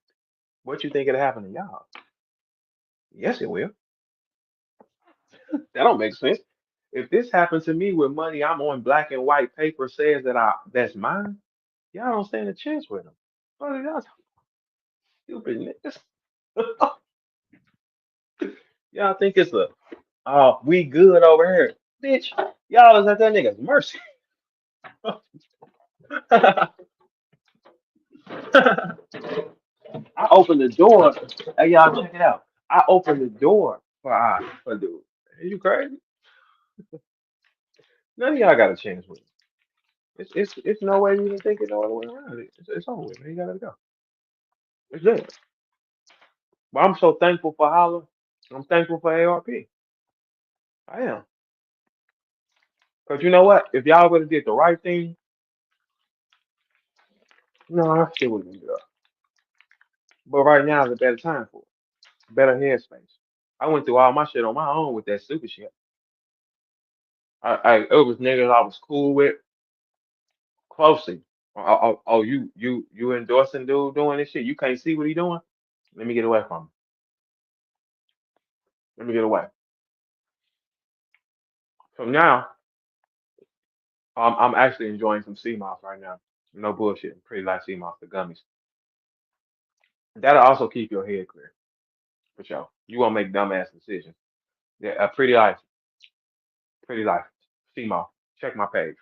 What you think it'll happen to y'all? Yes, it will. That don't make sense. If this happened to me with money I'm on black and white paper says that's mine, y'all don't stand a chance with them. What are y'all stupid niggas? Y'all think it's a oh we good over here, bitch? Y'all is at that nigga's mercy. I opened the door. Hey, y'all, check it out. I opened the door for dude. Are you crazy? None of y'all got a chance with it. It's no way you can think it no other way around it. It's over with. Man. You gotta go. It's there. But I'm so thankful for Holla. I'm thankful for ARP. I am. Because you know what? If y'all would have did the right thing, no, I still wouldn't be good. But right now is a better time for it. Better headspace. I went through all my shit on my own with that stupid shit. It was niggas I was cool with closely. Oh, you endorsing dude doing this shit? You can't see what he doing? Let me get away from him. Let me get away. So now I'm actually enjoying some sea moss right now. No bullshit. Pretty like sea moss, the gummies. That'll also keep your head clear for sure. You won't make dumbass decisions. Yeah, a pretty life, sea moss. Check my page.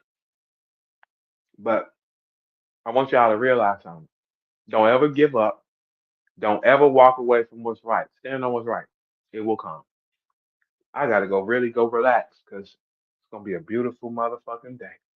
But I want y'all to realize something. Don't ever give up. Don't ever walk away from what's right. Stand on what's right. It will come. I gotta go really go relax because it's gonna be a beautiful motherfucking day.